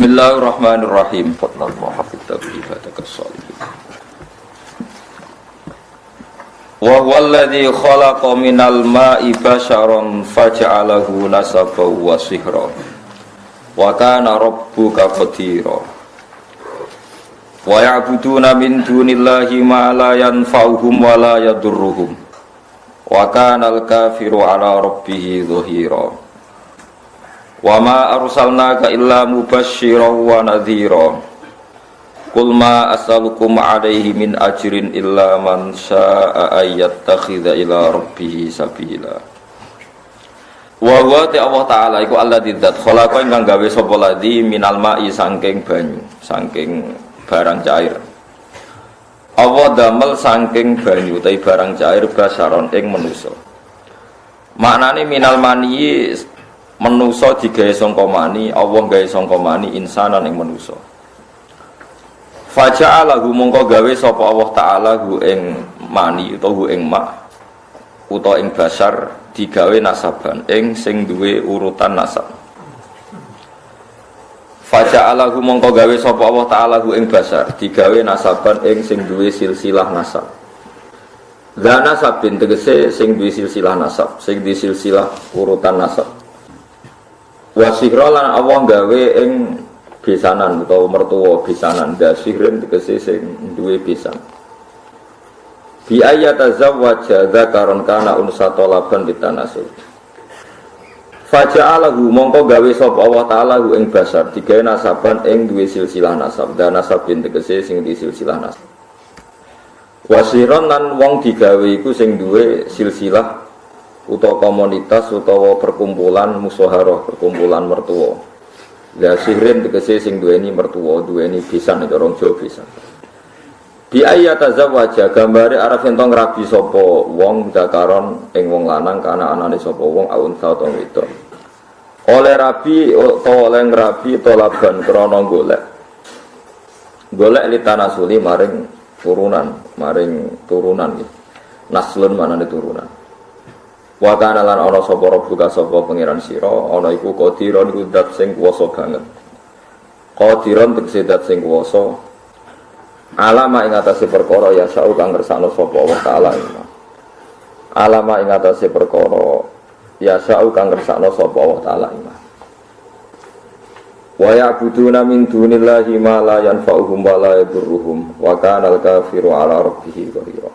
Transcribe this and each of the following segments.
Bismillahirrahmanirrahim. Fadlallah hafidha ibadakas shalihin. Wa huwa alladhi khalaqa minal ma'i basharan faja'alahu nasaban wa sihra. Wa kana rabbuka qadira. Wa ya'buduna min dunillahi ma la yanfa'uhum wa la yadurruhum. Wa kana al-kafiru 'ala rabbihi dhahira. Wa ma arsalnaka illa mubasysyiran wa nadhira. Qul ma as'alukum 'alaihi min ajrin illa man syaa'a ayyattakhidha ila rabbih sabila. Wa huwa Allah taala iku alladzi dzat khalaqa ingkang gawe sapa ladzi minal ma'i saking banyu, saking barang cair. Allah damel saking banyu utawi barang cair basaron ing manusa. Maknane minal mani manusa digawe sangka mani, Allah gawe sangka mani insanan ing manusa. Faja'alahu mongko gawe sapa Allah taala hu ing mani utawa hu ing ma utawa ing basar digawe nasaban ing sing duwe urutan nasab. Faja'alahu mongko gawe sapa Allah taala hu ing basar digawe nasaban ing sing duwe silsilah nasab. Dana sabin tegese sing duwe silsilah nasab, sing duwe silsilah urutan nasab. Wasihra lan Allah gawe ing besanan utawa mertua besanan, dasihrin tegese sing duwe besan. Bi ayatazawwaja dzakaron kana unsa talaban ditanasul. Faja'alahu mongko gawe sapa Allah taala hu ing basar digawe nasaban ing duwe silsilah nasab, dan nasabin tegese sing di silsilah nasab. Wasihron lan wong digawe iku sing duwe silsilah utawa komunitas utawa perkumpulan musyawarah, perkumpulan mertua. Ya sihrin tegese sing duweni mertua, duweni pisan itu orang Jawa pisan. Bi ayatazawwaja gambare arep ento ngrabi sapa wong dakaron ing wong lanang kana anane sapa wong aunsa utawa wedok. Oleh rabi utawa oleh ngrabi tolaban krana golek. Golek litanasuli maring turunan iki. Naslun manane turunan. Wa kana lan ana sapa rabbuka sapa pangeran sira ana iku qadiron iku zat sing kuwasa banget. Qadiron tegese zat sing kuwasa alama ing atase perkara ya sa'u kang ngersakno sapa Allah taala. Alama ing atase perkara ya sa'u kang ngersakno sapa Allah taala. Wa ya'buduna min dunillahi ma la yanfa'uhum wa la yadurruhum wa kana al-kafiru 'ala rabbih dhahira.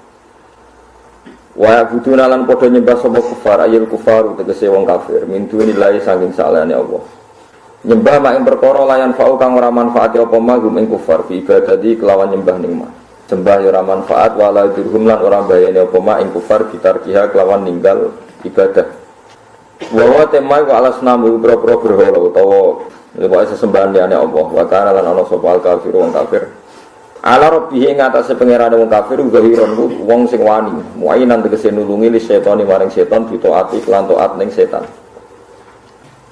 Wa ya'buduna lan padha nyembah sapa kufar ayil kufaru tegese wong kafir min dunillahi saking salehane Allah. Nyembah mak ing perkara layan fa'u kang ora manfaati apa magum ing kufar bi ibadati kelawan nyembah ning mah. Sembah ora manfaat wala dirhum lan ora bayane apa mak ing kufar bitarkiha kelawan ninggal ibadah. Wa tema ku alas namu pro-pro berhala utawa lewat sesembahan liyane Allah. Wa kana lan ana sapa kafir wong kafir ala rabbih ing atase pangerane wong kafir zahiron wong sing wani muainan tegese nulungi li setan maring setan bitaati lan taat ning setan.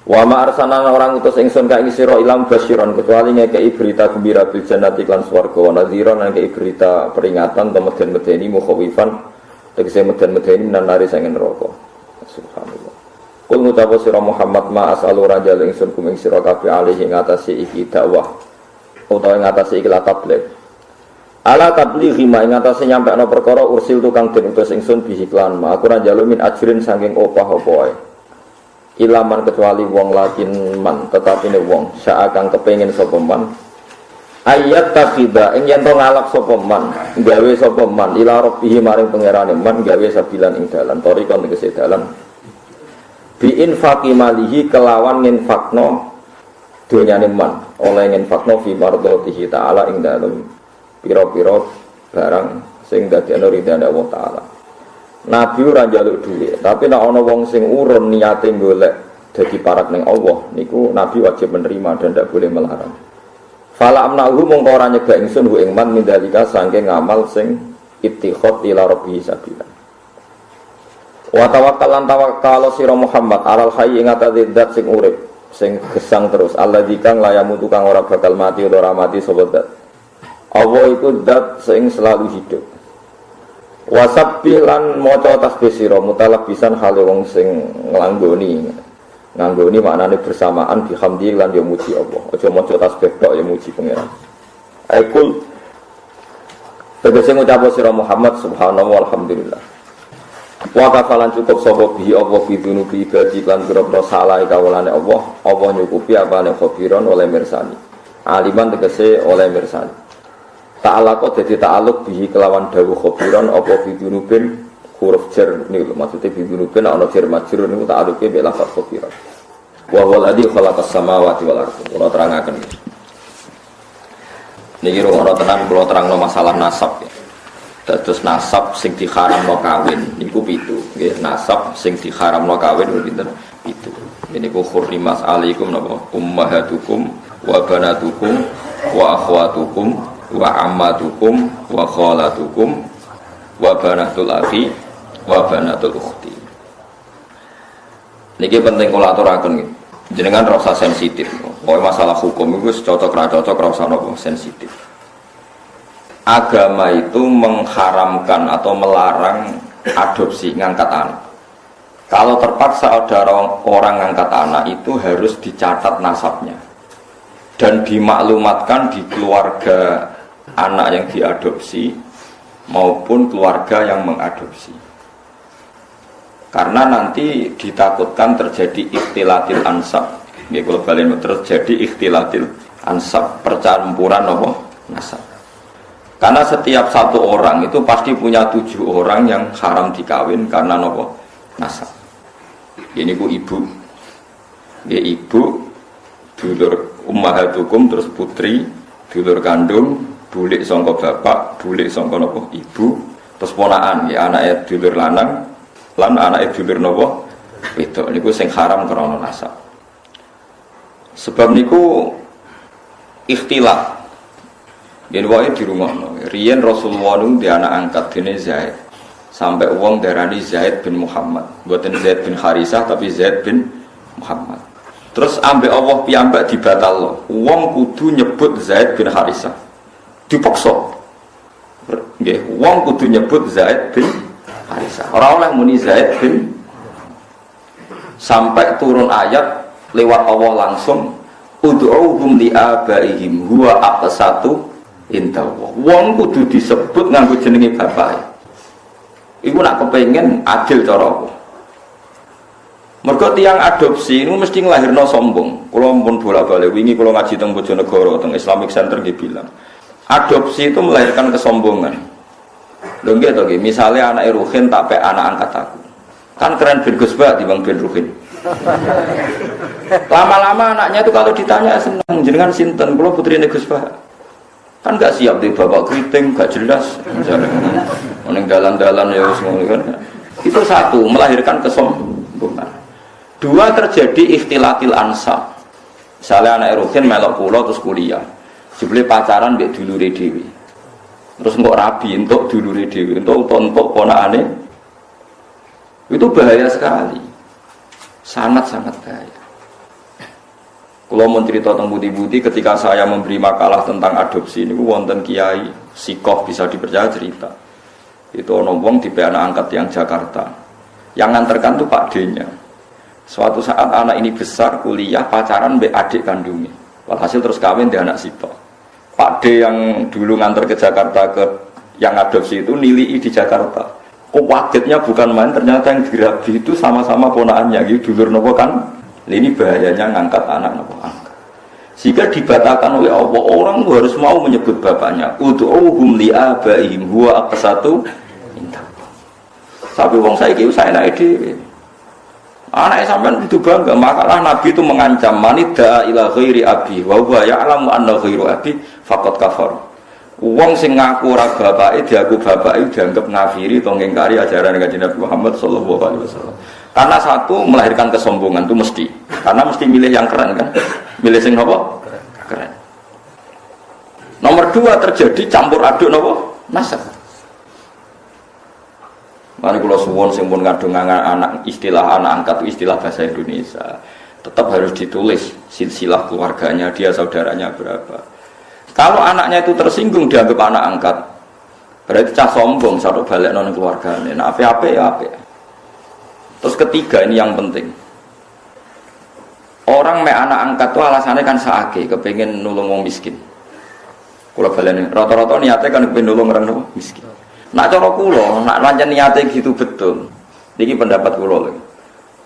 Wa ma arsalna orang utus ingsun ka ing sira ilam basyiron kecuali ngekeki berita gembira bil jannati lan swarga wa nadhiran lan ngekeki berita peringatan to meden-medeni mukhawifan tegese meden-medeni nanari sange neraka. Subhanallah. Kul ngucap sira Muhammad ma asalu rajal ingsun kum ing sira kabeh alih ing atase iki dakwah utawa ing atase iki tabligh. Ala tablighi ma ing atase nyampekno perkara ursil tukang den utus ingsun bihiklan ma aku ra njaluk min ajrin saking opah apa wae. Ilaman kecuali wong lakin man tetapi ne wong sak kang kepengin sapa man ayat taqiba ing yen to ngalap sapa man gawe sapa man ila rabbih maring pangerane man gawe sabilan ing dalan torikon tegese dalan bi infaqi malihi kelawan nginfakno dunyane man oleh nginfakno fi mardhatihi ta'ala ing dalem piro-piro barang sing dadekno ridane Allah taala. Nabi ora njaluk dhuwit, tapi nek ana wong sing urun niate golek dadi parak ning Allah, niku Nabi wajib menerima dan tidak boleh melarang. Fala amnahu mongko ora nyegah ingsun hu ing man mindalika saking ngamal sing ittikhad ila rabbihi sabila. Wa tawakkalan tawakkal sira Muhammad alal hayy ing atase zat sing urip, sing gesang terus, alladzi kang layamu tukang ora bakal mati ora mati sapa zat. Allah itu zat sing selalu hidup. Wasabbih lan maca tasbih sira mutalabisan hale wong sing nglangoni Nganggo ini maknanya bersamaan bihamdi lan yo muji Allah. Aja maca tasbih tok yo muji pangeran. Aikul tegese ngucap sira Muhammad subhanahu walhamdulillah. Wa kafalan cukup sapa bi Allah fi dunubi ibadi lan pira-pira salah kawulane Allah. Allah nyukupi apane khabiron oleh mirsani. Aliman tegese oleh mirsani. Ta'ala kok dadi ta'aluk bihi kelawan dawuh khabiron apa fi dunubin huruf jar niku maksudnya bi dunubin ana jar majrur niku ta'aluke bil lafaz khabiron. Wa huwal ladzi khalaqas samawati wal ardh. Kula terangaken. Niki ora tenan kula terangno masalah nasab ya. Dados nasab sing diharamno kawin niku 7 nggih, nasab sing diharamno kawin pinten 7. Niku hurrimas alaikum napa ummahatukum wa banatukum wa akhwatukum wa ammatukum wa khalatukum wa banatul akhi wa banatul ukhti. Niki penting kula aturaken nggih. Jenengan rasa sensitif. Pokoke masalah hukum iku cocok ra cocok ra usah napa sensitif. Agama itu mengharamkan atau melarang adopsi ngangkat anak. Kalau terpaksa ada orang ngangkat anak itu harus dicatat nasabnya dan dimaklumatkan di keluarga anak yang diadopsi maupun keluarga yang mengadopsi. Karena nanti ditakutkan terjadi ikhtilatil ansab. Ya kalau kalian terjadi ikhtilatil ansab, percampuran nasab. Karena setiap satu orang itu pasti punya 7 orang yang haram dikawin karena nasab. Ini ku ibu, dia ibu, dulur ummahatukum terus putri, dulur kandung, bulik sangka bapak, bulik sangka ibu, terus ponaan ya anake dulur lanang, lan anake dulur wedok. Niku sing haram karena nasab. Sebab niku ikhtilaf. Yen wae dirungokno. Riyen Rasulullah nu di anak angkat dene Zaid. Sampai wong darani Zaid bin Muhammad. Mboten Zaid bin Harisah tapi Zaid bin Muhammad. Terus ambek Allah piyambak dibatalno. Wong kudu nyebut Zaid bin Harisah. Dipaksa. Nggih, wong kudu nyebut Zaid bin Harisah. Ora oleh muni Zaid bin sampai turun ayat lewat Allah langsung ud'uhum li abaihim huwa aqsatu indawa. Wong kudu disebut nganggo jenenge bapake. Iku nak kepengin adil cara apa? Mergo tiyang adopsi niku mesti nglahirno sombong. Kula pun bolak-balik wingi kula ngaji teng Bojonegoro teng Islamic Center nggih bilang. Adopsi itu melahirkan kesombongan. Lho nggih to nggih, misale anake Ruhin tak pek anak angkat aku. Kan keren ben Gus Bak dibanding ben Ruhin. Lama-lama anaknya itu kalau ditanya seneng jenengan sinten, kula putrine Gus Bak. Kan gak siap di bapak keriting, gak jelas misalnya meneng dalan-dalan ya semua kan. Itu satu, melahirkan kesombongan. 2, terjadi ikhtilatil ansab. Misalnya anak Ruhin melok kula terus kuliah jebule pacaran mbek dulure dhewe terus engko rabi entuk dulure dhewe entuk ponakane. Itu bahaya sekali, sangat-sangat bahaya. Kalau mau cerita tentang budi-budi, ketika saya memberi makalah tentang adopsi ini, wonten kiai sikoh bisa dipercaya cerita. Itu wong di anak angkat yang Jakarta, yang nganterkan tuh Pak D-nya. Suatu saat anak ini besar kuliah pacaran mbek adik kandungnya. Walhasil terus kawin di anak sitok. Pak D yang dulu nganter ke Jakarta ke yang adopsi itu nilai di Jakarta. Kok wagetnya bukan main, ternyata yang dirabi itu sama-sama ponakannya gitu, dulur nopo kan. Ini bahayanya ngangkat anak nopo angkat. Jika dibatalkan oleh Allah, orang harus mau menyebut bapaknya. Ud'uhum li abaihim huwa aqsatu indah. Tapi wong saiki saya naik dhewe. Anake sampean itu bangga, makalah Nabi itu mengancam manida ila ghairi abi wa huwa ya'lamu anna ghairu abi faqad kafar. Wong sing ngaku ora bapake diaku bapake dianggap ngafiri atau ngingkari ajaran Kanjeng Nabi Muhammad sallallahu alaihi wasallam. Karena satu melahirkan kesombongan itu mesti. Karena mesti milih yang keren kan. Milih sing apa? Keren. Nomor 2 terjadi campur aduk napa? Nasab. Mari kula suwun sing pun kadung anak istilah anak angkat itu istilah bahasa Indonesia. Tetap harus ditulis silsilah keluarganya, dia saudaranya berapa. Kalau anaknya itu tersinggung dianggap anak angkat, berarti cah sombong sadok balik non keluarganya. Nah, apa ya apa. Terus ketiga ini yang penting. orang me anak angkat tuh alasannya kan saake, kepengen nulung wong miskin. Kula baleni, rata-rata niatnya kan kepengen nulung orang miskin. Nak cara kula, nak pancen niate gitu betul. Niki pendapat kula lho.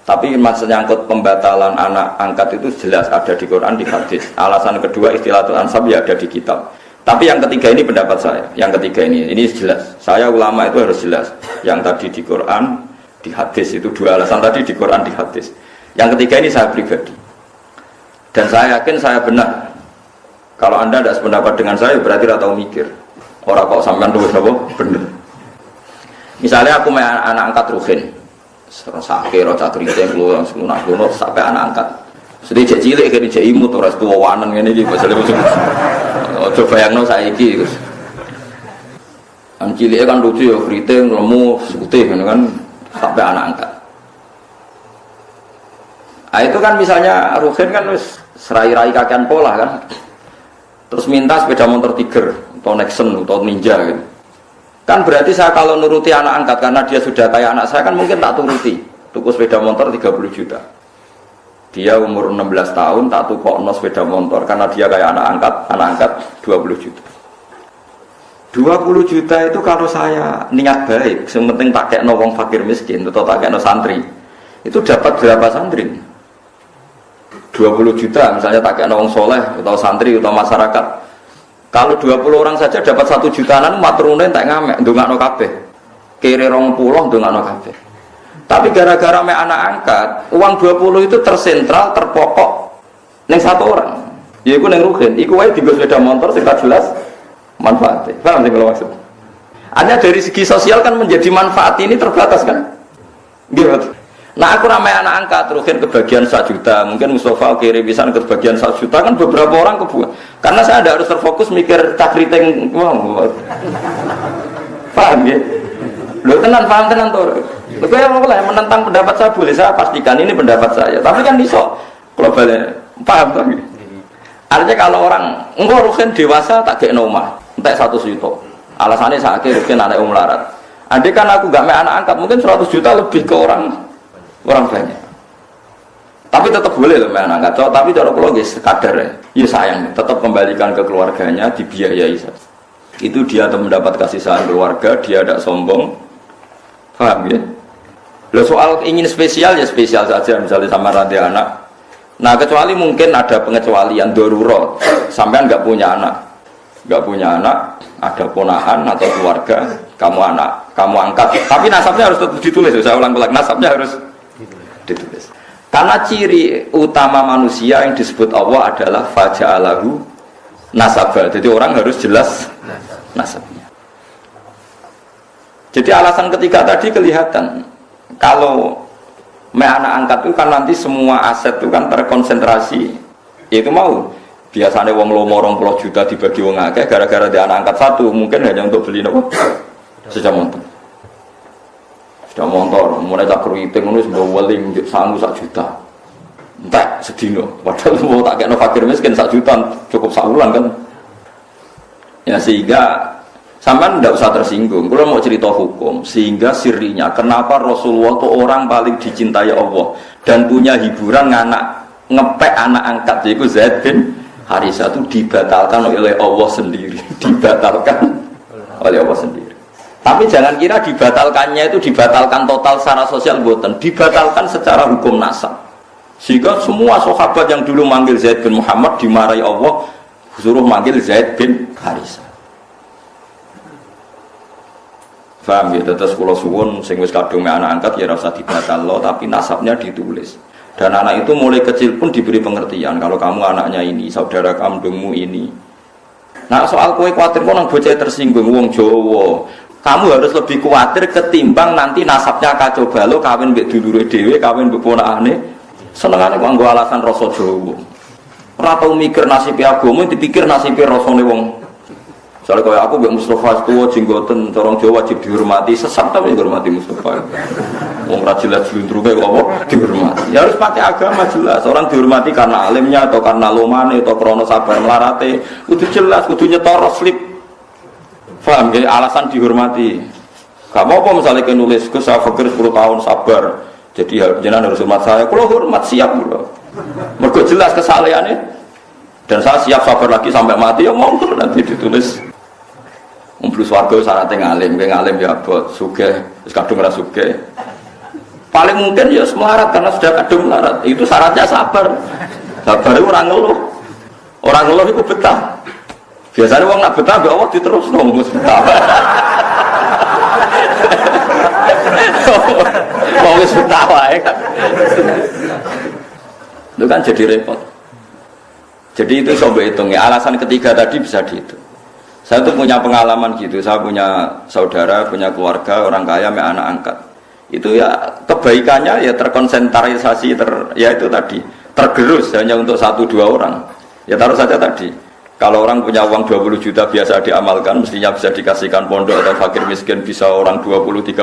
Tapi maksudnya nyangkut pembatalan anak angkat itu jelas ada di Quran, di hadis. Alasan kedua istilatul ansab ya ada di kitab. Tapi yang ketiga ini pendapat saya. Yang ketiga ini jelas. Saya ulama itu harus jelas. Yang tadi di Quran, di hadis itu dua alasan tadi di Quran, di hadis. Yang ketiga ini saya pribadi. Dan saya yakin saya benar. Kalau Anda tidak sependapat dengan saya berarti tidak tahu mikir. Orang kok sampean tulis apa? Bener. Misalnya aku main anak angkat Ruhin. Sakit, roca keriting, langsung lunak sampai anak angkat. Sedih cek cilik, kayak cek imut, orang tua wanan ini gitu. Coba yang no saya iki. Yang cilik kan lucu ya, keriting, lemu, putih kan sampai anak angkat. Nah, itu kan misalnya Ruhin kan serai-rai kakian pola kan. Terus minta sepeda motor Tiger atau Nexon atau Ninja gitu. Kan berarti saya kalau nuruti anak angkat karena dia sudah kayak anak saya kan mungkin tak turuti. Tuku sepeda motor 30 juta. Dia umur 16 tahun tak tukokno sepeda motor karena dia kayak anak angkat 20 juta. 20 juta itu kalau saya niat baik, yang penting tak kekno wong fakir miskin atau tak kekno santri. Itu dapat berapa santri? 20 juta misalnya tak kekno wong soleh atau santri atau masyarakat. Kalau 20 orang saja dapat 1 jutaan, maturune tak ngamek, ndongakno kabeh. Kere 20 ndongakno kabeh. Tapi gara-gara me anak angkat, uang 20 itu tersentral, terpokok ning satu orang. Yaiku ning Ruhin, iku wae dienggo sepeda motor sing jelas manfaatnya. Paham sing kalau maksud? Hanya dari segi sosial kan menjadi manfaat ini terbatas kan? Gitu. Nah aku namanya anak angkat Ruhin kebagian 1 juta, mungkin Mustafa kirim pisan kebagian 1 juta kan beberapa orang kebuat. Karena saya ada harus terfokus mikir cakriting, wow. Paham ya? Lo tenan paham tenan tuh. Lo kayak apa yang menentang pendapat saya boleh saya pastikan ini pendapat saya. Tapi kan iso globalnya paham tuh. Artinya kalau orang enggak Ruhin dewasa tak kayak nomah, entek 100 juta. Alasannya saya kira Ruhin anak umlarat. Andai kan aku gak main anak angkat mungkin 100 juta lebih ke orang banyak. Tapi tetap boleh loh main angkat. Tapi cara logis kadar ya sayang, tetap kembalikan ke keluarganya, dibiayai saja. Itu dia mendapat kasih sayang keluarga, dia tidak sombong. Paham ya? Loh soal ingin spesial ya spesial saja, misalnya sama rantai anak. Nah kecuali mungkin ada pengecualian darurat, sampean nggak punya anak, ada ponakan atau keluarga, kamu angkat. Tapi nasabnya harus tetap ditulis. Saya ulang-ulang, nasabnya harus ditulis. Karena ciri utama manusia yang disebut Allah adalah faja'alahu nasabah. Jadi orang harus jelas nasabnya. Jadi alasan ketiga tadi kelihatan. Kalau anak angkat itu kan nanti semua aset itu kan terkonsentrasi. Itu mau biasanya wong lomo 20 juta dibagi wong akeh gara-gara dia anak angkat satu mungkin hanya untuk beli nopo sepeda motor. Sepeda motor mulai tak keriting ngono sudah weling sangu 1 juta. Entek sedino. Padahal mau tak kena fakir miskin 1 juta cukup saulan kan. Ya sehingga sampean tidak usah tersinggung. Kalau mau cerita hukum, sehingga sirinya kenapa Rasulullah itu orang paling dicintai Allah dan punya hiburan ngepek anak angkat yaitu Zaid bin Harisah itu dibatalkan oleh Allah sendiri, dibatalkan oleh Allah sendiri. Tapi jangan kira dibatalkannya itu dibatalkan total secara sosial, bukan, dibatalkan secara hukum nasab. Sehingga semua sahabat yang dulu manggil Zaid bin Muhammad dimarahi Allah, suruh manggil Zaid bin Harisah. Paham ya, terus kula suwun sing wis kadung anak angkat ya rasa dibatalno tapi nasabnya ditulis. Dan anak itu mulai kecil pun diberi pengertian kalau kamu anaknya ini, saudara kandungmu ini. Nah, soal kowe kuwatir kok nang bocah tersinggung wong Jawa. Kamu harus lebih kuatir ketimbang nanti nasabnya kacau balau kawin mbek dulure dhewe, kawin mbek ponakane. Senengane kok nggo alasan rasa Jawa. Ora tau mikir nasib agama, dipikir nasib rasane wong. Soalnya kalau aku Mbak Mustafa itu jenggoten corong Jawa wajib dihormati, sesat tapi dihormati Mustafa. Wong ra jelas julundruke kok apa dihormati. Ya harus pakai agama jelas. Orang dihormati karena alimnya atau karena lomane atau krana sabar melarate. Kudu jelas, kudu nyetor slip. Paham nggih alasan dihormati. Gak apa-apa misalnya ke nulis ke saya fakir 10 tahun sabar. Jadi jenengan harus hormat saya. Kalau hormat siap lho. Mergo jelas kesalehannya. Dan saya siap sabar lagi sampai mati ya monggo nanti ditulis. Umplu swarga syaratnya ngalim ya abot sugih, wis kadung ora sugih. Paling mungkin ya melarat karena sudah kadung melarat. Itu syaratnya sabar. Sabar itu orang ngeluh. Orang ngeluh itu betah. Biasanya orang nak betah mbek Allah diterusno wis betah. Wong wis betah wae kan. Itu kan jadi repot. Jadi itu coba hitungnya. Alasan ketiga tadi bisa dihitung. Saya tuh punya pengalaman gitu. Saya punya saudara, punya keluarga, orang kaya, anak angkat. Itu ya kebaikannya ya terkonsentrasi, ya itu tadi tergerus hanya untuk 1-2 orang. Ya taruh saja tadi. Kalau orang punya uang 20 juta biasa diamalkan, mestinya bisa dikasihkan pondok atau fakir miskin bisa orang 20-30.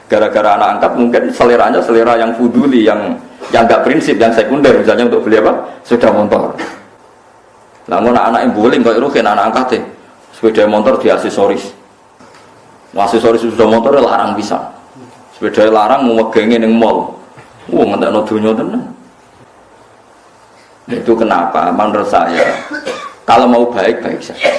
Gara-gara anak angkat mungkin seleranya selera yang fuduli, yang nggak prinsip, yang sekunder. Misalnya untuk beli apa? Sepeda motor. Namun anak-anak yang buling kok irukin anak angkat deh. Sepeda motor di aksesoris. Aksesoris sudah motor larang bisa. Sepeda larang mau megengin yang mall. Nggak ada dunia tenan. Itu kenapa? Menurut saya, kalau mau baik-baik saja.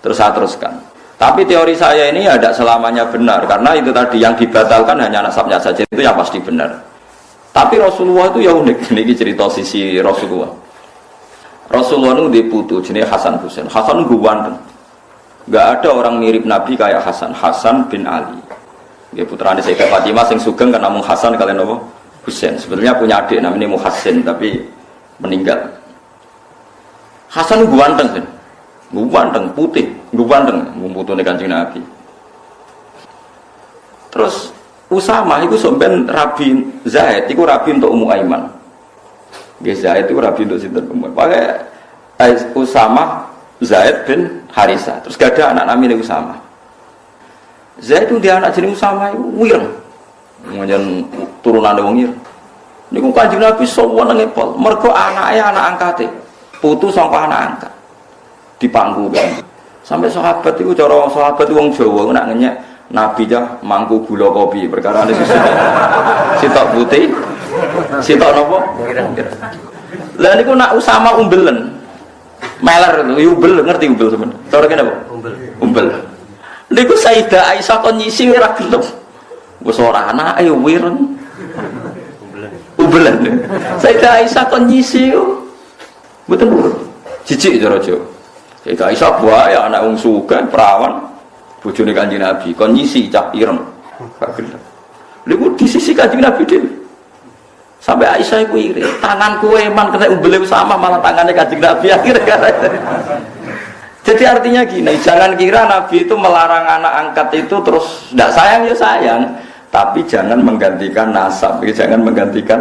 Terus saya teruskan. Tapi teori saya ini ada selamanya benar. Karena itu tadi yang dibatalkan hanya nasabnya saja. Itu yang pasti benar. Tapi Rasulullah itu ya unik. Ini cerita sisi Rasulullah. Rasulullah itu diputu jenis Hasan Husain. Hasan itu ganteng. Gak ada orang mirip Nabi kayak Hasan. Hasan bin Ali. Dia putranya Sayyidah Fatimah yang sugeng karena namun Hasan kalian apa? Husain. Sebenarnya punya adik namanya Muhassin tapi meninggal. Hasan itu ganteng kan? Ganteng, putih, ganteng, membutuhkan Kanjeng Nabi. Terus Usama itu sebenarnya Rabi Zaid, itu Rabi untuk Ummu Aiman. Zaid itu Rabi untuk sinten Ummu. Pakai Usama Zaid bin Harisa. Terus gak ada anak namanya Usama. Zaid itu dia anak jenis Usama itu wireng. Menjen turunan wong ir. Niku Kanjeng Nabi sowan ngepol. Mergo anaknya anak angkate. Putu sangka anak angkat. Dipangku kan. Sampai sahabat itu cara sahabat wong Jawa nak ngenyek Nabi jah mangku gula kopi perkara ini sitok putih sitok nopo lah niku nak Usama umbelen meler itu umbel ngerti umbel sebenarnya cara kene apa umbel niku Sayyidah Aisyah kon nyisi ora gelem wis ora anake wireng umbelen Sayyidah Aisyah kon nyisi mboten jijik cara Jawa Sayyidah Aisyah buaya anak wong sugih perawan bojone Kanjeng Nabi kon nyisi cah ireng gak gelem lha di sisi Kanjeng Nabi dhewe sampai Aisyah iku iri tanganku eman kena umbele sama malah tangannya Kanjeng Nabi akhirnya jadi artinya gini jangan kira Nabi itu melarang anak angkat itu terus ndak sayang ya sayang tapi jangan menggantikan nasab jangan menggantikan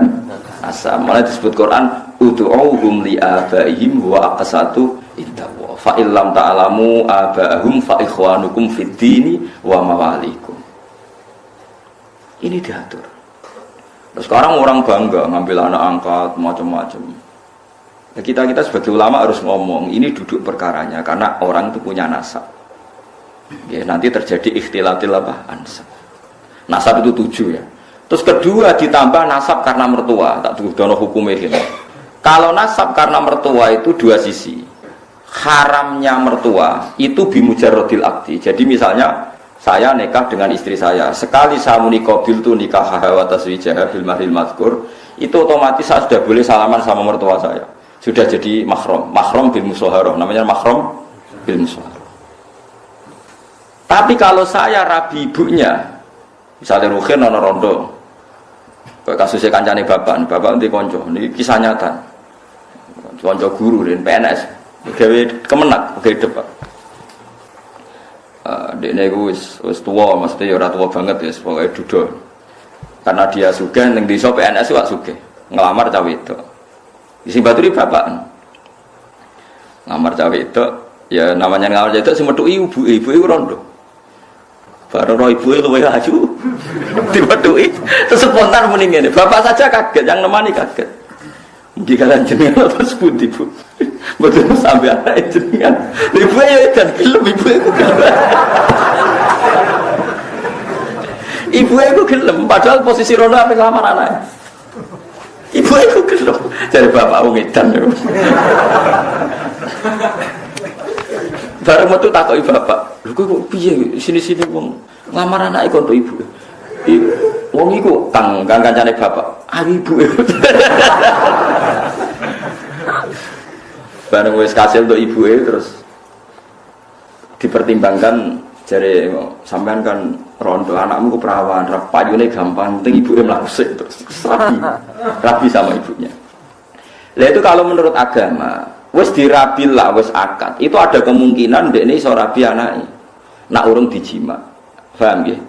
nasab malah disebut Quran ud'uhum li abaihim wa aqsatu indahu fa illam ta'lamu aba'ahum fa ikhwanukum fid dini wa mawalikum. Ini diatur. Terus sekarang orang bangga ngambil anak angkat macam-macam. Ya kita sebagai ulama harus ngomong ini duduk perkaranya karena orang itu punya nasab. Ya, nanti terjadi ikhtilatil ansab. Nasab itu 7 ya. Terus kedua ditambah nasab karena mertua, tak dono hukumnya gitu. Kalau nasab karena mertua itu 2 sisi. Haramnya mertua itu bimujarrodil akdi. Jadi misalnya saya nikah dengan istri saya, sekali saya munikobil tu nikah hawa taswijah bil mahril mazkur, itu otomatis saya sudah boleh salaman sama mertua saya. Sudah jadi mahram bil musyawarah, namanya mahram bil musyawarah. Tapi kalau saya rabi ibunya, misalnya Ruhin ono rondo, kasusnya kancane bapak nanti konco, ini kisah nyata, konco guru dan PNS. Gawe kemenak, gawe depak. Dekne iku wis tuwa, mesti ora tuwa banget ya, pokoke duda. Karena dia sugih ning desa PNS wak sugih. Ngelamar cah wedok. Sing baturi bapak. Ngelamar cah wedok, ya namanya ngelamar cah wedok sing metuki ibu iku rondo. Baru roh ibuke luwih ayu. Dimetuki terus spontan muni ngene. Bapak saja kaget, yang nemani kaget. Di kalian jenengan terus pundi Bu? Betul sampai anak jenengan. Ibu ya dan gelem ibu itu gelem. Ibu itu gelem padahal posisi rono apa ngelamar anak. Ibu aku gelem. Jare bapak wong edan. Bareng metu takoki bapak, "Lho kok piye sini-sini wong ngamar anake kon to ibu?" Wong iku kang kancane bapak, "Ayo ibu." Bareng wis kasil untuk ibuke terus dipertimbangkan jare sampean kan rondo anakmu ku perawan, payune gampang, penting ibuke mlaku sik terus rabi sama ibunya. Lah itu kalau menurut agama, wis dirabil lah, wis akad. Itu ada kemungkinan ndekne iso rabi anake. Nak urung dijima. Paham nggih?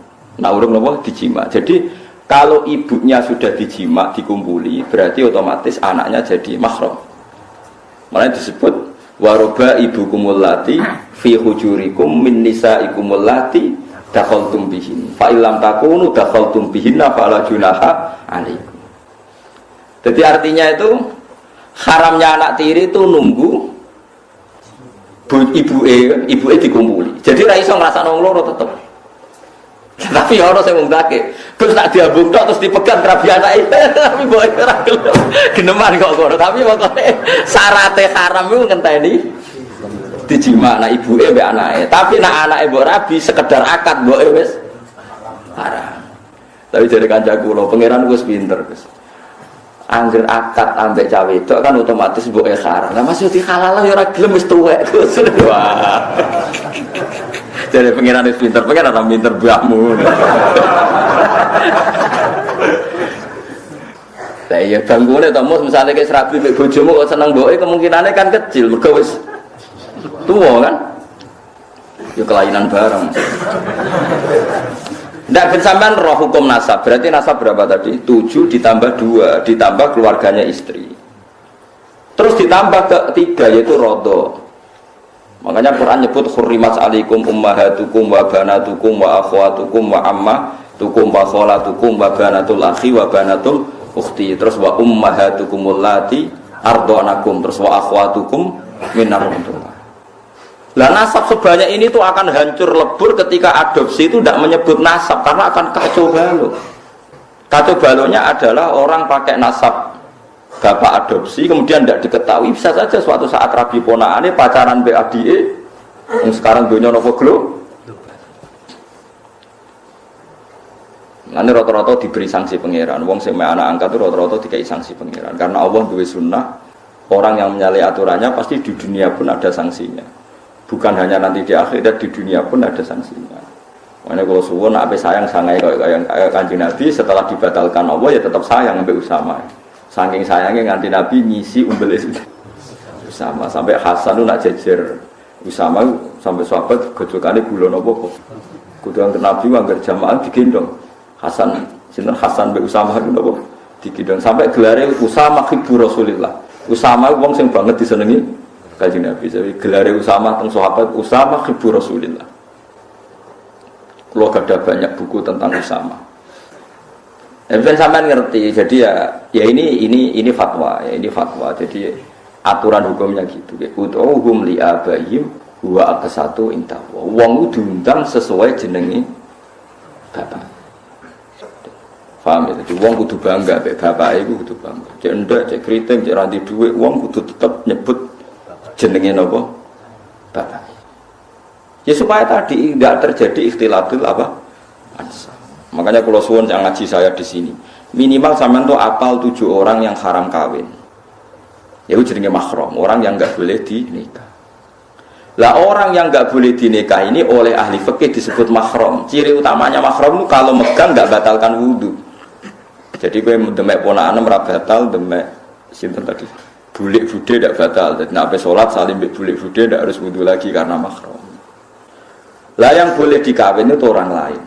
Nak urung napa dijima. Jadi kalau ibunya sudah dijima, dikumpuli, berarti otomatis anaknya jadi mahram. Makanya disebut waroba ibukumul lati fi hujurikum min nisaikumul lati dakhaltum bihin fa illam takunu dakhaltum bihinna fala junaha alaikum. Jadi artinya itu haramnya anak tiri itu nunggu ibuke dikumpuli. Jadi ra iso ngrasakno wong loro tetep. Tapi ya ono sing ngundake, Gus tak diambung tok terus dipegang rabi anake. Tapi mbok ora gelem. Geneman kok ngono. Tapi pokoke syaraté haram iku ngenteni dijima anak ibuke mbek anake. Tapi nek anake mbok rabi sekedar akad mboke wis haram. Tapi jare kancaku lho, pangeran wis pinter, Gus. Angger akad ambek cawe wedok kan otomatis mboke haram. Lah masih dihalal ya ora gelem wis tuwek, Gus. Wah. Jadi pengiran itu pinter, pengiran orang pinter buahmu. Nah iya bangunnya tamu misalnya kayak serabi bojomu kok seneng boe kemungkinannya kan kecil, mergo wis tua kan? Ya kelainan bareng. Ndak ben sampean roh hukum nasab. Berarti nasab berapa tadi? 7 ditambah 2 ditambah keluarganya istri. Terus ditambah ke 3 yaitu rodho. Makanya Quran nyebut hurrimat alaikum ummahatukum wa banatukum wa akhwatukum wa ammatukum wa khalatukum wa banatul akhi wa banatul ukhti. Terus wa ummahatukumul lati ardhanakum, terus wa akhwatukum minar rumah. Lah nasab sebanyak ini tuh akan hancur lebur ketika adopsi itu tidak menyebut nasab karena akan kacau balau. Kacau balaunya adalah orang pakai nasab bapak adopsi kemudian tidak diketahui, bisa saja suatu saat rabi ponaane pacaran be adike yang sekarang dunia nopo glo. Nanti rata-rata diberi sanksi pangeran. Wong sing anak angkat itu rata-rata dikai sanksi pangeran karena Allah duwe sunnah, orang yang menyalahi aturannya pasti di dunia pun ada sanksinya. Bukan hanya nanti di akhirat, di dunia pun ada sanksinya. Makanya kalau suwun ape sayang sangai kayak Kanjeng Nabi setelah dibatalkan Allah ya tetap sayang sampai Usama. Saking sayangnya nganti Nabi ngisi umbel Usama sampai Hasan itu nak jejer Usama sampai sahabat gojokane gula napa kok. Kudu Nabi anggar jamaah digendong. Hasan sinten Hasan mbek Usama itu napa digendong sampai gelare Usama hibbu Rasulillah. Usama wong sing banget disenengi Kanjeng Nabi. Jadi gelare Usama teng sahabat Usama hibbu Rasulillah. Kalau ada banyak buku tentang Usama. Bukan sampean ngerti, jadi ya ini fatwa, ya ini fatwa. Jadi aturan hukumnya gitu. Ud'uhum li abaihim huwa aqsatu inda wa. Wong diundang sesuai jenenge bapak. Paham ya? Jadi wong kudu bangga mbek bapake iku kudu bangga. Cek ndak, cek kriting, cek ranti dhuwit, wong kudu tetep nyebut jenenge napa? Bapak. Ya supaya tadi tidak terjadi ikhtilatul apa? Ansab. Makanya kalau suwun yang ngaji saya di sini, minimal sampean tuh apal 7 orang yang haram kawin. Ya itu jenenge mahram, orang yang enggak boleh dinikah. Lah orang yang enggak boleh dinikah ini oleh ahli fikih disebut mahram. Ciri utamanya mahram itu kalau megang enggak batalkan wudu. Jadi kowe demek ponakan ora batal, demek sinten tadi? Bulik bude tidak batal. Jadi nek salat salim mbek bulik bude tidak harus wudu lagi karena mahram. Lah yang boleh dikawin itu orang lain.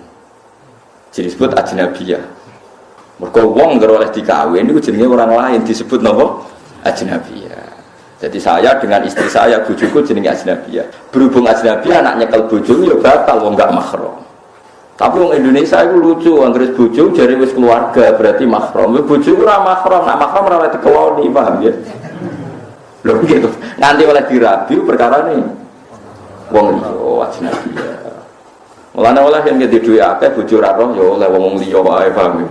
Jadi disebut ajnabiyah. Mergo wong ngger oleh dikawin niku jenenge orang lain disebut napa? Ajnabiyah. Jadi saya dengan istri saya bojoku jenenge ajnabiyah. Berhubung ajnabiyah anak nyekel bojoku ya batal wong enggak mahram. Tapi wong Indonesia itu lucu, anggere bojo jare wis keluarga berarti mahram. Bojo ora mahram, nek mahram ora oleh dikewoni, paham ya? Lho gitu. Nganti oleh dirabi perkara nih. Wong liya ajnabiyah. Mulane oleh yang jadi duwe akeh bojo ra roh ya oleh wong liya wae paham.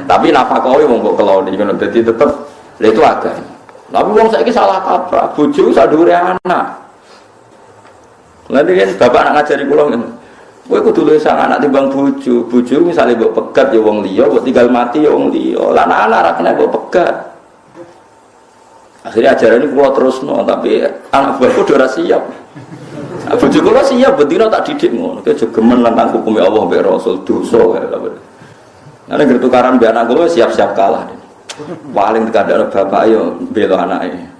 Tapi nafkahe wong kok keloni ngono dadi tetep lha itu agama. Tapi wong saiki salah kaprah, bojo sadure anak. Nanti kan bapak anak ngajari kula ngene. Kowe kudu luwih sang anak timbang bojo. Bojo misale mbok pegat ya wong liya, mbok tinggal mati ya wong liya. Lah anak-anak ra kena mbok pegat. Akhirnya ajaran ini kula terusno, tapi anak buahku udah ora siap. Bojo kula siap bendina tak didik ngono. Ki aja gemen nentang hukum Allah mbek Rasul dosa kae lha. Nek gertukaran mbek anak kula siap-siap kalah. Paling tekadane bapak yo bela anake.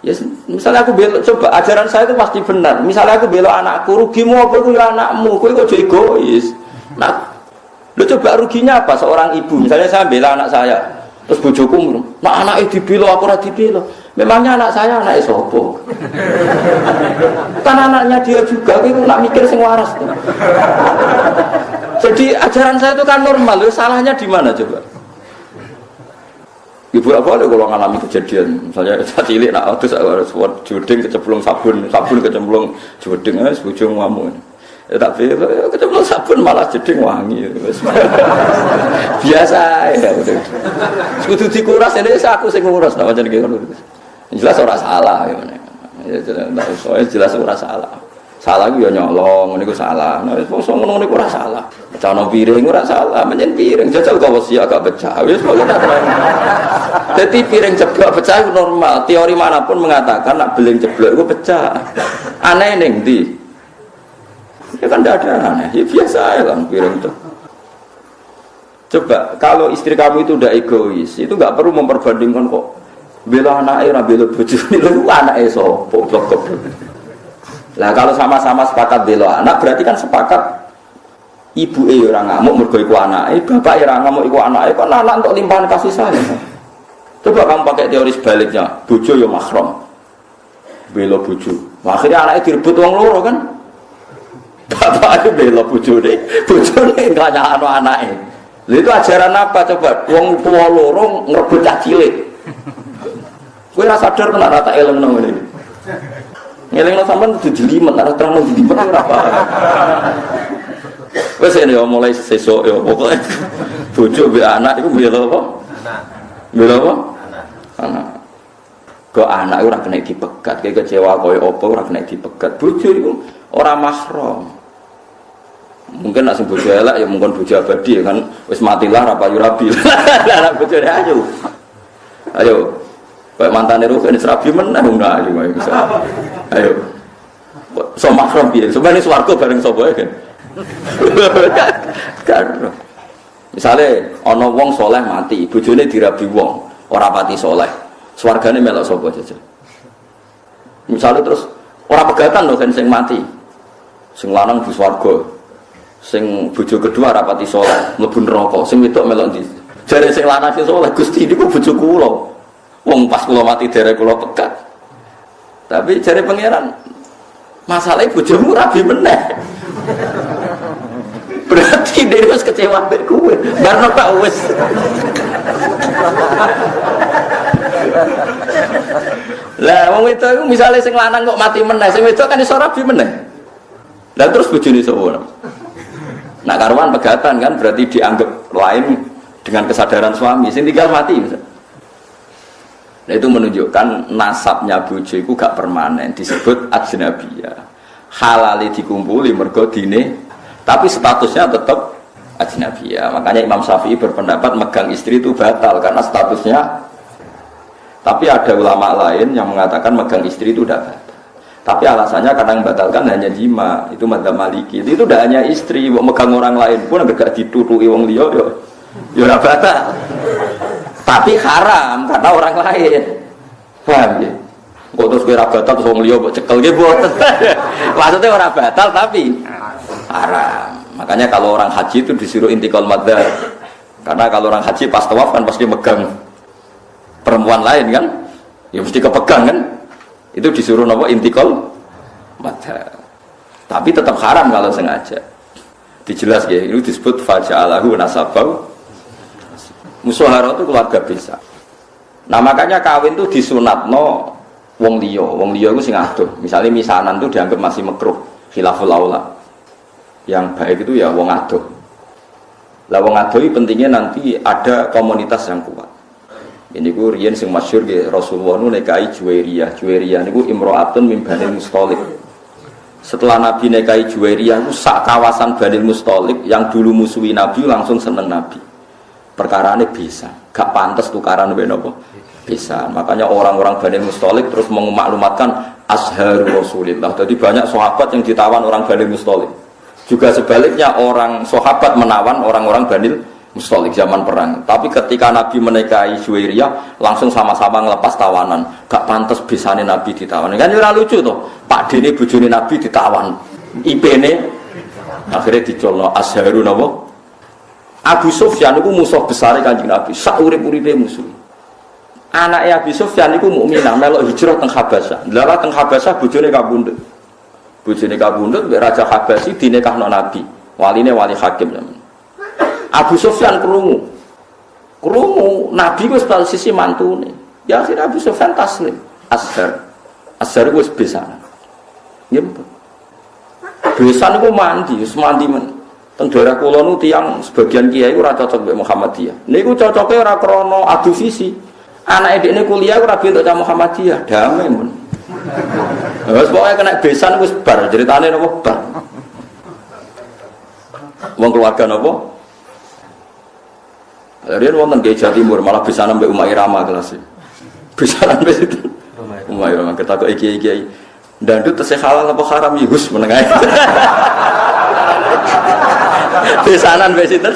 Ya misalnya aku bela, coba ajaran saya itu pasti benar. Misalnya aku bela anakku, rugimu apa itu ya anakmu, kowe kok egois. Nah, lu coba ruginya apa seorang ibu? Misalnya saya bela anak saya, terus bojoku, nah anaknya dibela, aku ora dibela. Memangnya anak saya anaknya sopo? Kan anaknya dia juga, itu nak mikir sing waras. Jadi ajaran saya itu kan normal, salahnya di mana coba? Ibu apa ada kalau ngalami kejadian, misalnya saat cilik nak terus harus buat jodeng kecemplung sabun kecemplung jodeng, sebujung ngamuk. Ya tapi kecemplung sabun malah jodeng wangi. Biasa ya udah. Kudu dikuras ini aku sing nguras nak macam gitu. Jelas ora salah ya mana. Ya jelas ora salah. Salah ku ya nyolong, niku salah. Nek wong ngono niku ora salah. Pecahno piring ora salah, menyen piring jajal kok wis agak pecah. Wis pokoke tak terang. Dadi piring jeblok pecah itu normal. Teori manapun mengatakan nak beling jeblok itu pecah. Aneh ning ndi? Ya kan tidak ada aneh. Ya biasa ya kan piring itu. Coba kalau istri kamu itu udah egois, itu nggak perlu memperbandingkan kok bela anaknya, bela bojone lu anake sapa goblok. Nah kalau sama-sama sepakat bela anak berarti kan sepakat ibu orang ngamuk mergo iku anake, bapak orang ngamuk iku anake, kok anak untuk limpahan kasih sayang. Coba kamu pakai teori sebaliknya, bojo ya mahram, bela bojo. Akhirnya anaknya direbut wong loro kan, bapak itu bela bojone nggak nyalano anaknya. Itu ajaran apa coba? Wong tua loro ngerebut cah cilik. Kowe ora sadar tenan rata elengno ngene iki. Ngelingno sampean kudu jelimet, ora terang jelimet ora apa. Wes ini ya mulai sesuk ya pokoke bojo mbek anak iku bela apa? Anak. Bela apa? Anak. Kok anak ora kena dipegat, kayak kecewa koyo apa ora kena dipegat. Bojo iku ora mahram. Mungkin nak sing bojo elek ya mungkin bojo abadi ya kan wis matilah ra payu rabi. Lah bojone ayo. Ayo. Kayak mantane Rukin serabi meneh wong ayu wae bisa. Ayo. So mahram piye? Sebenarnya swarga bareng sapa ya kan. Kan. Misale ana wong saleh mati, bojone dirabi wong, ora pati saleh. Swargane melok sapa jajal. Misale terus ora pegatan lho kan sing mati. Sing lanang di swarga. Sing bojo kedua rapati saleh mlebu neraka, sing wedok melok ndi? Jare sing lanang sing saleh Gusti niku bojo kula. Wong pas kula mati derek kula pegat. Tapi jare pangeran masalahnya bojomu rabi meneh. Berarti dia wis kecewa mbek kowe. Barno tak wis. Lah wong itu misale sing lanang kok mati meneh, sing wedok kan iso rabi meneh. Lah terus bojone sapa? Nak karuan pegatan kan berarti dianggap lain dengan kesadaran suami. Sing tinggal mati misalnya. Nah itu menunjukkan nasabnya bojo itu gak permanen, disebut ajnabiyah. Halali dikumpuli mergo dine, tapi statusnya tetap ajnabiyah. Makanya Imam Syafi'i berpendapat megang istri itu batal karena statusnya. Tapi ada ulama lain yang mengatakan megang istri itu tidak batal. Tapi alasannya karena yang batalkan hanya jima, itu madzhab Maliki. Itu tidak hanya istri, megang orang lain pun agak ditutui wong liya yo ora batal. Tapi haram karena orang lain. Paham ya? Kok terus kowe ora batal terus wong liya mbok cekel nggih mboten. Maksudnya ora batal tapi haram. Makanya kalau orang haji itu disuruh intikal madhar. Karena kalau orang haji pas tawaf kan pasti megang perempuan lain kan? Ya mesti kepegang kan? Itu disuruh nopo intikal madhar. Tapi tetap haram kalau sengaja. Dijelas ya, itu disebut faja'alahu nasabau. Musyawarah itu keluarga bisa. Nah makanya kawin itu disunatno wong liya itu sing adoh. Misalnya misanan itu dianggap masih makruh, khilaful aula. Yang baik itu ya wong adoh. Lah wong adohi pentingnya nanti ada komunitas yang kuat. Ini ku riyen sing masyhur nggih Rasulullah nu nikahi Juwairiyah. Juwairiyah niku imro'atun min Banil Musthalib. Setelah Nabi nikahi Juwairiyah itu sak kawasan Banil Musthalib yang dulu musuhi Nabi langsung seneng Nabi. Perkarane bisa, gak pantas tukaran mbek napa? Bisa. Makanya orang-orang Banil Musthalib terus memaklumatkan Azharu Rasulillah. Jadi banyak sahabat yang ditawan orang Banil Musthalib. Juga sebaliknya orang sahabat menawan orang-orang Banil Musthalib zaman perang. Tapi ketika Nabi menikahi Juwairiyah langsung sama-sama ngelepas tawanan. Gak pantas bisane Nabi ditawan. Kan ora lucu toh. Pak dene bojone Nabi ditawan. IP-ne akhirnya dicolno Azharu napa? Abu Sufyan itu musuh besar Kanjeng Nabi. Sak urip-uripe musuh. Anaknya Abu Sufyan itu mukminah melok hijrah teng Habasyah. Lha teng Habasyah bojone kabundut. Bojone kabundut Raja Habasyi dinikahno Nabi. Waline wali hakim zaman. Abu Sufyan krungu Nabi wis sisi mantune. Ya akhirnya Abu Sufyan taslim. Azhar wis besan. Nggih. Besan iku mandi, wis mandi men. Teng daerah kula nu tiyang sebagian kiai ora cocok mbek Muhammadiyah. Niku cocoke ora krana adu visi. Anake dekne kuliah ora bentuk cah Muhammadiyah, damai men. Wis pokoke kena besan wis bar, ceritane napa bar. Wong keluarga napa? Riyen wonten Kiai Jawa Timur malah besanan mbek Umar Irama kelas. Besanan mbek itu. Umar Irama ketakoki kiai-kiai. Ndandut tesih halal apa haram ya Gus menengae. Besanan mbek sinten?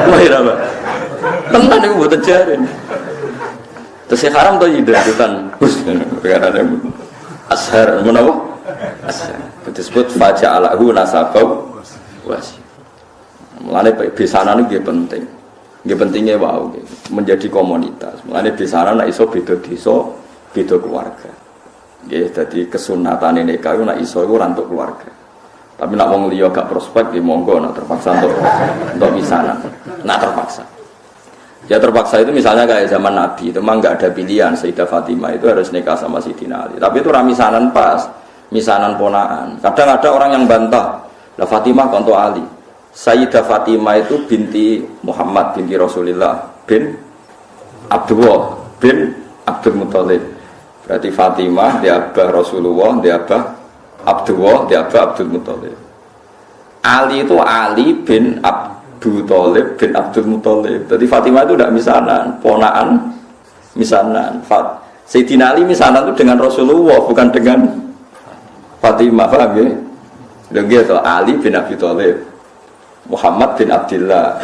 Umar Irama. Tenan niku mboten jare. Tesih haram to ndandutan Gus perkarane. Azhar menawa? Azhar. Disebut faja'alahu nasabau wasi. Mulane besanan iki penting. Nggih pentingnya wow, menjadi komunitas. Mulane besanan nek iso beda desa, beda keluarga. Nggih dadi kesunatane nikah iku nek iso iku ora untuk keluarga. Tapi nek wong liya gak prospek nggih monggo nek terpaksa untuk misanan. Nek terpaksa. Ya terpaksa itu misalnya kayak zaman Nabi, itu memang nggak ada pilihan. Sayyidah Fatimah itu harus nikah sama Sayyidina Ali. Tapi itu ramisanan pas, misanan ponaan. Kadang ada orang yang bantah, lah Fatimah konto Ali. Sayyidah Fatimah itu binti Muhammad binti Rasulullah bin Abdullah bin Abdul Muthalib. Berarti Fatimah dia abah Rasulullah, dia abah Abdullah, dia abah Abdul Muthalib. Ali itu Ali bin Abu Thalib bin Abdul Muthalib. Jadi Fatimah itu tidak misanan, ponaan misanan. Sayyidina Ali misanan itu dengan Rasulullah, bukan dengan Fatimah, paham ya? Begitu Ali bin Abi Thalib, Muhammad bin Abdullah,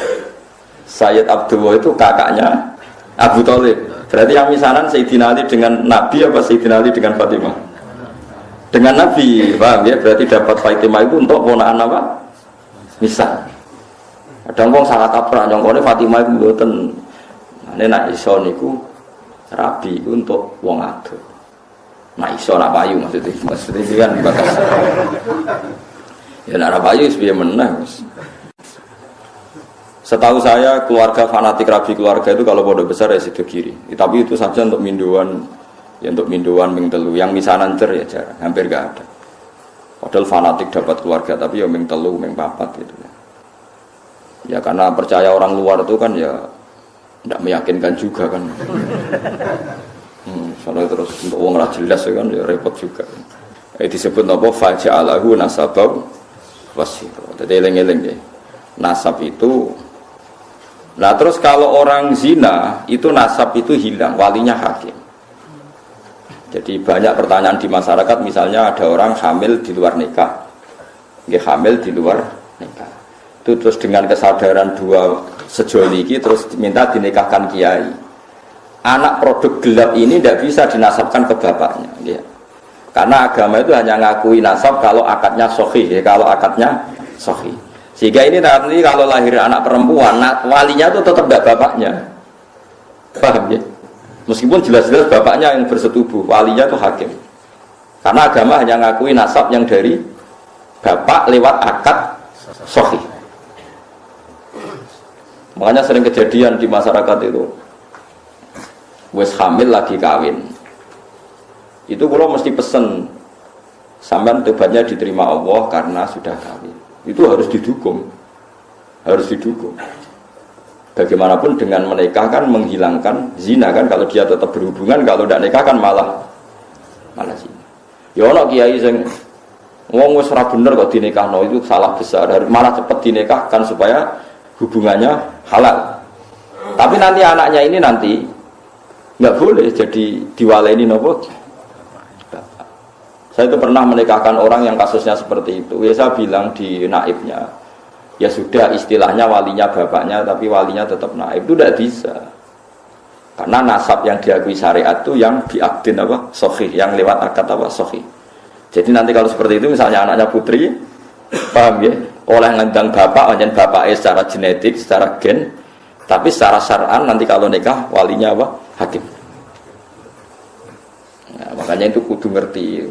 Sayyid Abdullah itu kakaknya Abu Thalib. Berarti yang misanan Sayyidina Ali dengan Nabi apa Sayyidina Ali dengan Fatimah? Dengan Nabi, paham ya? Berarti dapat Fatimah itu untuk ponaan apa? Misal. Kadang wong salah kaprah nyongkone Fatimah iku mboten. Nek nak iso niku rabi iku untuk wong ado. Nak iso nak payu maksudnya iki kan bakas. Ya nak payu wis piye meneh wis. Setahu saya keluarga fanatik rabi keluarga itu kalau pondok besar ya sido kiri. Tapi itu saja untuk minduan, ya untuk minduan ming telu. Yang misanan cer ya jarang, hampir enggak ada. Padahal fanatik dapat keluarga tapi ya ming telu, ming papat gitu ya. Ya karena percaya orang luar itu kan ya tidak meyakinkan juga kan. Soalnya terus untuk uang jelas ya kan ya repot juga. Disebut apa faja'alahu nasabau wasiro. Jadi eleng-eleng ya. Nasab itu. Nah terus kalau orang zina itu nasab itu hilang, walinya hakim. Jadi banyak pertanyaan di masyarakat, misalnya ada orang hamil di luar nikah, hamil di luar nikah. Itu terus dengan kesadaran dua sejoliki terus minta dinikahkan kiai. Anak produk gelap ini tidak bisa dinasabkan ke bapaknya, ya. Karena agama itu hanya ngakui nasab kalau akadnya sahih, ya, kalau akadnya sahih. Sehingga ini nanti kalau lahir anak perempuan, walinya itu tetap tidak bapaknya, paham ya? Meskipun jelas-jelas bapaknya yang bersetubuh, walinya itu hakim. Karena agama hanya ngakui nasab yang dari bapak lewat akad sahih. Makanya sering kejadian di masyarakat itu wes hamil lagi kawin. Itu kalau mesti pesen sampean tobatnya diterima Allah karena sudah kawin. Itu harus didukung. Harus didukung. Bagaimanapun dengan menikah kan menghilangkan zina kan, kalau dia tetap berhubungan, kalau tidak nikah kan malah zina. Ya ono kiai sing wong wis ora bener kok dinikahno, itu salah besar, malah cepat dinikahkan supaya hubungannya halal. Tapi nanti anaknya ini nanti nggak boleh jadi diwaleni nopo. Saya itu pernah menikahkan orang yang kasusnya seperti itu. Ya saya bilang di naibnya, ya sudah istilahnya walinya bapaknya, tapi walinya tetap naib. Itu tidak bisa. Karena nasab yang diakui syariat itu yang diakdin apa? Sahih, yang lewat akad apa? Sahih. Jadi nanti kalau seperti itu misalnya anaknya putri, paham ya? Oleh ngundang bapak, macam bapaknya secara genetik, secara gen, tapi secara syar'an nanti kalau nikah walinya apa? Hakim. Nah, makanya itu kudu ngerti.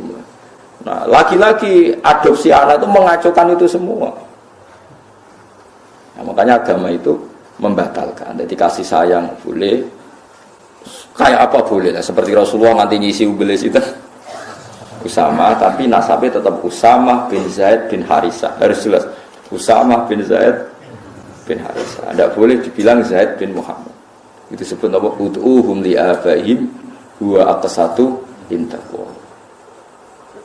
Nah, lagi-lagi adopsi anak itu mengacaukan itu semua. Nah, makanya agama itu membatalkan. Jadi kasih sayang boleh, kayak apa boleh lah. Seperti Rasulullah nanti ngisi ubelis itu Usamah, tapi nasabnya tetap Usamah bin Zaid bin Harisah. Harus jelas Usamah bin Zaid bin Harisah. Tidak boleh dibilang Zaid bin Muhammad. Itu disebut apa? Ud'uhum li'abaihim huwa aqsatu indallah.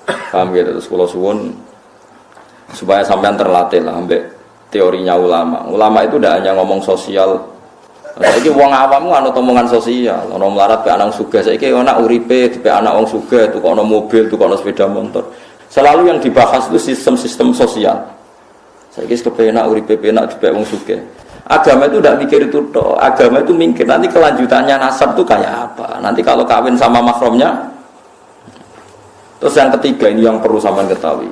Paham gitu, terus kalau suwun supaya sampean terlatih lah ambek teorinya ulama. Ulama itu tidak hanya ngomong sosial. Saiki wong awam anut omongan sosial, ana melarat pe anak sugih. Saiki ana uripe dipe anak wong sugih, tukono mobil, tukono sepeda motor. Selalu yang dibahas itu sistem-sistem sosial. Saiki kepenak uripe penak dipe wong sugih. Agama itu tidak mikir itu toh. Agama itu mikir nanti kelanjutannya nasab itu kayak apa. Nanti kalau kawin sama mahramnya. Terus yang ketiga ini yang perlu sampean ketahui.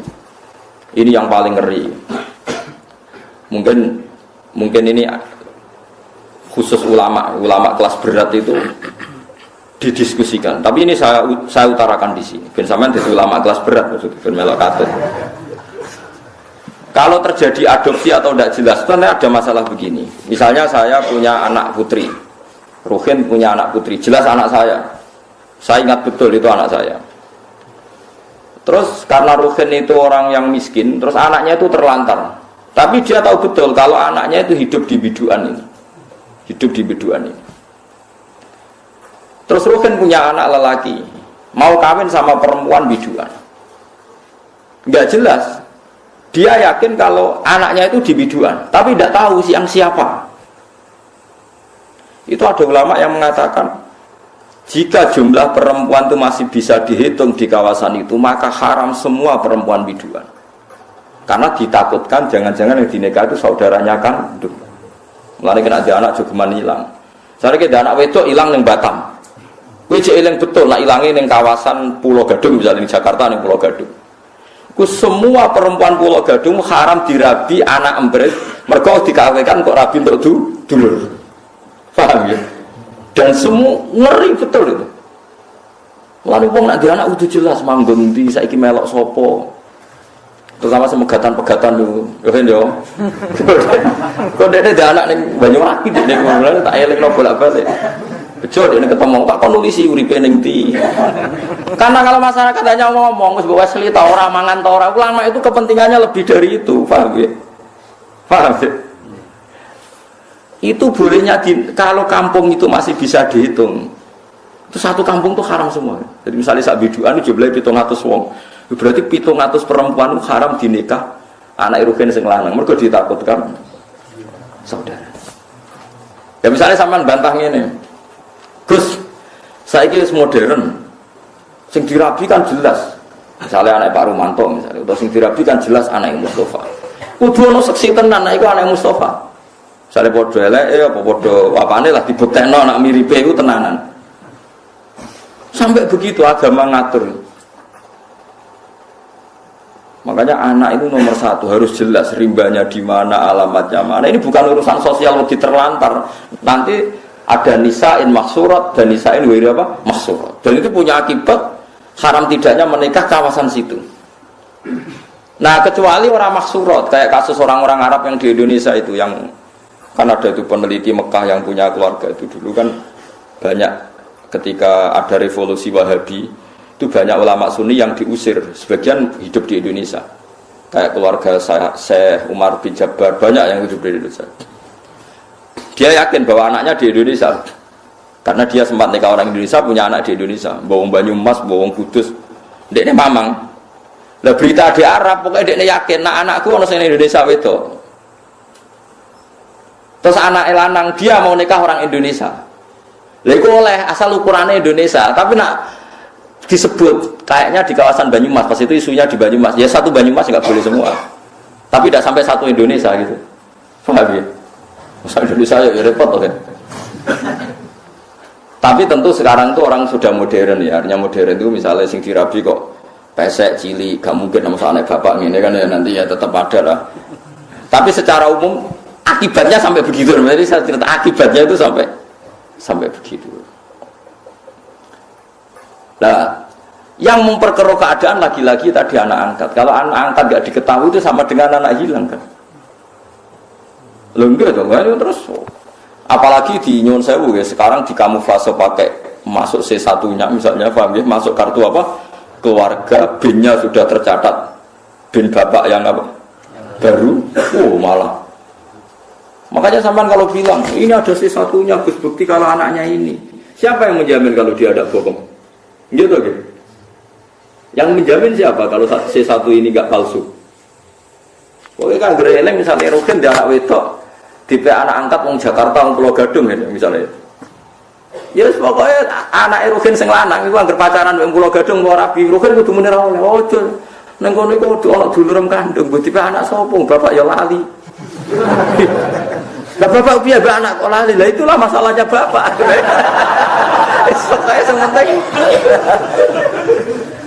Ini yang paling ngeri. Mungkin ini khusus ulama kelas berat itu didiskusikan. Tapi ini saya utarakan di sini. Ben sampean dadi ulama kelas berat maksudnya ben melok katut. Kalau terjadi adopsi atau tidak jelas, sebenarnya ada masalah begini. Misalnya saya punya anak putri, Ruhin punya anak putri, jelas anak saya. Saya ingat betul itu anak saya. Terus karena Ruhin itu orang yang miskin, terus anaknya itu terlantar. Tapi dia tahu betul kalau anaknya itu hidup di biduan ini. Terus Ruhin punya anak lelaki, mau kawin sama perempuan biduan. Nggak jelas. Dia yakin kalau anaknya itu di biduan, tapi tidak tahu siapa. Itu ada ulama yang mengatakan jika jumlah perempuan itu masih bisa dihitung di kawasan itu, maka haram semua perempuan biduan. Karena ditakutkan jangan-jangan yang dinikah itu saudaranya kandung. Mulane kena ada anak jogeman hilang. Sare ki anak wedok hilang ning Batam. Kuwi cek eling betul nak ilange ning kawasan Pulau Gadung, misalnya di Jakarta ning Pulau Gadung. Ku semua perempuan Pulau Gadung haram dirabi anak embret, mergo dikawinkan kok rabi untuk dulur. Paham ya? Dan semua ngeri betul itu. Lalu wong nak dia anak udah jelas manggon ndi saiki melok sapa. Terutama semegatan-pegatan lho. Yo kan yo. Kok dene dia anak ning Banyuwangi dene ngono tak elingno bolak-balik. Bejo dene ketemu tak kon nulisi uripe ning ndi. Karena kalau masyarakat hanya ngomong wis bawa seli ta ora mangan ta ora, ulama itu kepentingannya lebih dari itu, paham ya? Paham ya? Itu bolehnya kalau kampung itu masih bisa dihitung. Itu satu kampung itu haram semua. Jadi misalnya sak biduan itu jumlahnya 700 wong. Berarti 700 perempuan itu haram dinikah anak Ruhin sing lanang. Mergo ditakutkan saudara. Ya misalnya sampean bantah ngene. Gus, saiki wis modern. Sing dirabi kan jelas. Misalnya anak Pak Rumanto misalnya, atau sing dirabi kan jelas anak Mustafa. Kudu ono seksi tenan anak iku anak Mustafa. Misalnya podo eleke apa podo apane lah dibuktekno anak miripe iku tenanan. Sampai begitu agama ngatur. Makanya anak itu nomor satu harus jelas rimbanya di mana, alamatnya mana. Ini bukan urusan sosial lebih terlantar. Nanti ada nisa'in maksurat dan nisa'in wiri apa? Maksurat. Dan itu punya akibat haram tidaknya menikah kawasan situ. Nah kecuali orang maksurat kayak kasus orang-orang Arab yang di Indonesia itu, yang kan ada itu peneliti Mekah yang punya keluarga itu dulu kan banyak ketika ada revolusi Wahabi itu banyak ulama Sunni yang diusir, sebagian hidup di Indonesia kayak keluarga Syekh Umar bin Jabbar, banyak yang hidup di Indonesia. Dia yakin bahwa anaknya di Indonesia. Karena dia sempat nikah orang Indonesia, punya anak di Indonesia. Bawang Banyumas, bawang Kudus. Dia mamang. Lah berita di Arab, pokoknya dia yakin, nah anakku orang Indonesia itu. Terus anak lanang dia mau nikah orang Indonesia. Lah itu oleh asal ukurannya Indonesia. Tapi nak disebut kayaknya di kawasan Banyumas, pas itu isunya di Banyumas. Ya satu Banyumas nggak boleh semua. Tapi tidak sampai satu Indonesia gitu. Paham ya? Masa Indonesia ya repot kan. Tapi tentu sekarang itu orang sudah modern ya. Artinya modern itu misalnya sing dirabi kok pesek, cilik, gak mungkin sama anak bapak ini kan ya nanti ya tetap ada lah. Tapi secara umum akibatnya sampai begitu. Jadi saya cerita akibatnya itu sampai begitu. Nah, yang memperkeruh keadaan lagi-lagi tadi anak angkat. Kalau anak angkat gak diketahui itu sama dengan anak hilang kan. Loh enggak dong, terus apalagi di Nyun Sewu ya, sekarang di kamuflase pakai masuk C1-nya misalnya, paham ya, masuk kartu apa? Keluarga, BIN-nya sudah tercatat. BIN bapak yang apa? Baru, malah. Makanya sampean kalau bilang, ini ada C1-nya, Gus bukti kalau anaknya ini. Siapa yang menjamin kalau dia ada bohong? Gitu gitu. Yang menjamin siapa kalau C1 ini enggak palsu? Pokoknya kan gereleng misalnya Rukin dia anak wedok, tipe anak angkat wong Jakarta wong Pulau Gadung ya misalnya. Ya yes, pokoknya anak Rukin sing lanang iku anggere pacaran wong Pulau Gadung mau rabi Rukin kudu muni ra oleh. Ojo nang kono iku kudu ana dulurem kandung, tipe anak sapa bapak ya lali. Lah bapak piye mbak anak kok lali? Lah itulah masalahnya bapak. Pokoknya sementing.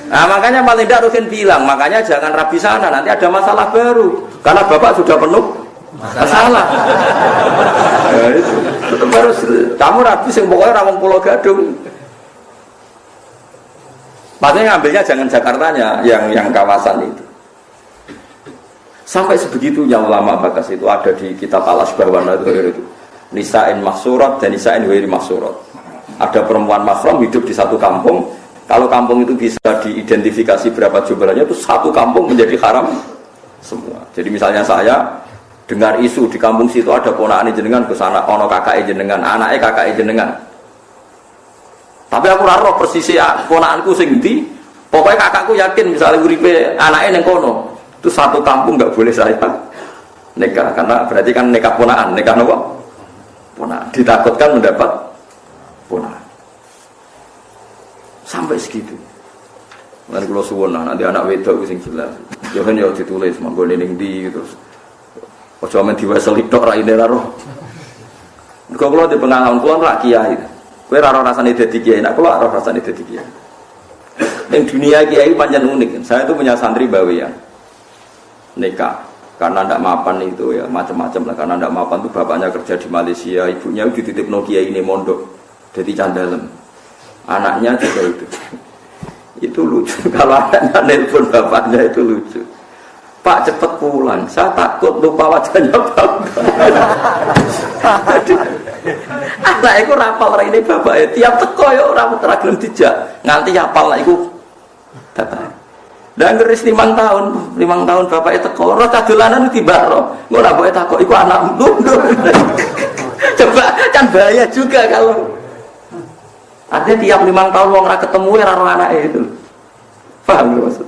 Nah makanya paling tidak Rukin bilang, makanya jangan rabi sana, nanti ada masalah baru. Karena bapak sudah penuh masalah. Nah, itu tetap harus kamu rabi sing pokoknya rawang Pulau Gadung. Maksudnya ngambilnya jangan Jakartanya, yang kawasan itu. Sampai sebegitunya ulama Bakas itu ada di kitab Al-Asbahwana itu. Nisa'in mahsurat dan nisa'in wairi mahsurat. Ada perempuan mahram hidup di satu kampung. Kalau kampung itu bisa diidentifikasi berapa jumlahnya, itu satu kampung menjadi haram semua. Jadi misalnya saya dengar isu di kampung situ ada ponakan jenengan ke sana, ono kakak jenengan, anaknya kakak jenengan. Tapi aku raro persis ponakanku sing ndi, pokoknya kakakku yakin misalnya uripe anaknya neng kono, itu satu kampung nggak boleh saya nikah, karena berarti kan nikah ponakan, nikah nopo? Ponakan, ditakutkan mendapat ponakan. Sampai segitu. Nanti kalau suwon nanti anak wedok sing jelas. Jangan ya ditulis manggone ning ndi gitu. Ojo men diwaseli tok ra ine ra roh. Mergo kula di pengalaman kula ra kiai. Kowe ra rasane dadi kiai, nek kula ra rasane dadi kiai. Ning dunia kiai pancen unik. Saya itu punya santri bawean. Nikah karena ndak mapan itu ya macam-macam lah, karena ndak mapan tuh bapaknya kerja di Malaysia, ibunya dititipno kiai ini mondok. Jadi candalem. Anaknya juga itu lucu. Kalau anaknya nelpon bapaknya itu lucu. Pak cepet pulang, saya takut lupa wajahnya bapak. Anak itu rapal ini bapak. Tiap teko ya orang teragam dijak nganti apal lah itu bapak. Dan ngeris 5 tahun bapak itu teko. Roh kadulanan itu tiba roh. Nggak boleh takut. Itu anak coba kan bahaya juga kalau. Artinya tiap 5 tahun orang ketemu ya orang anak itu, paham ya maksud?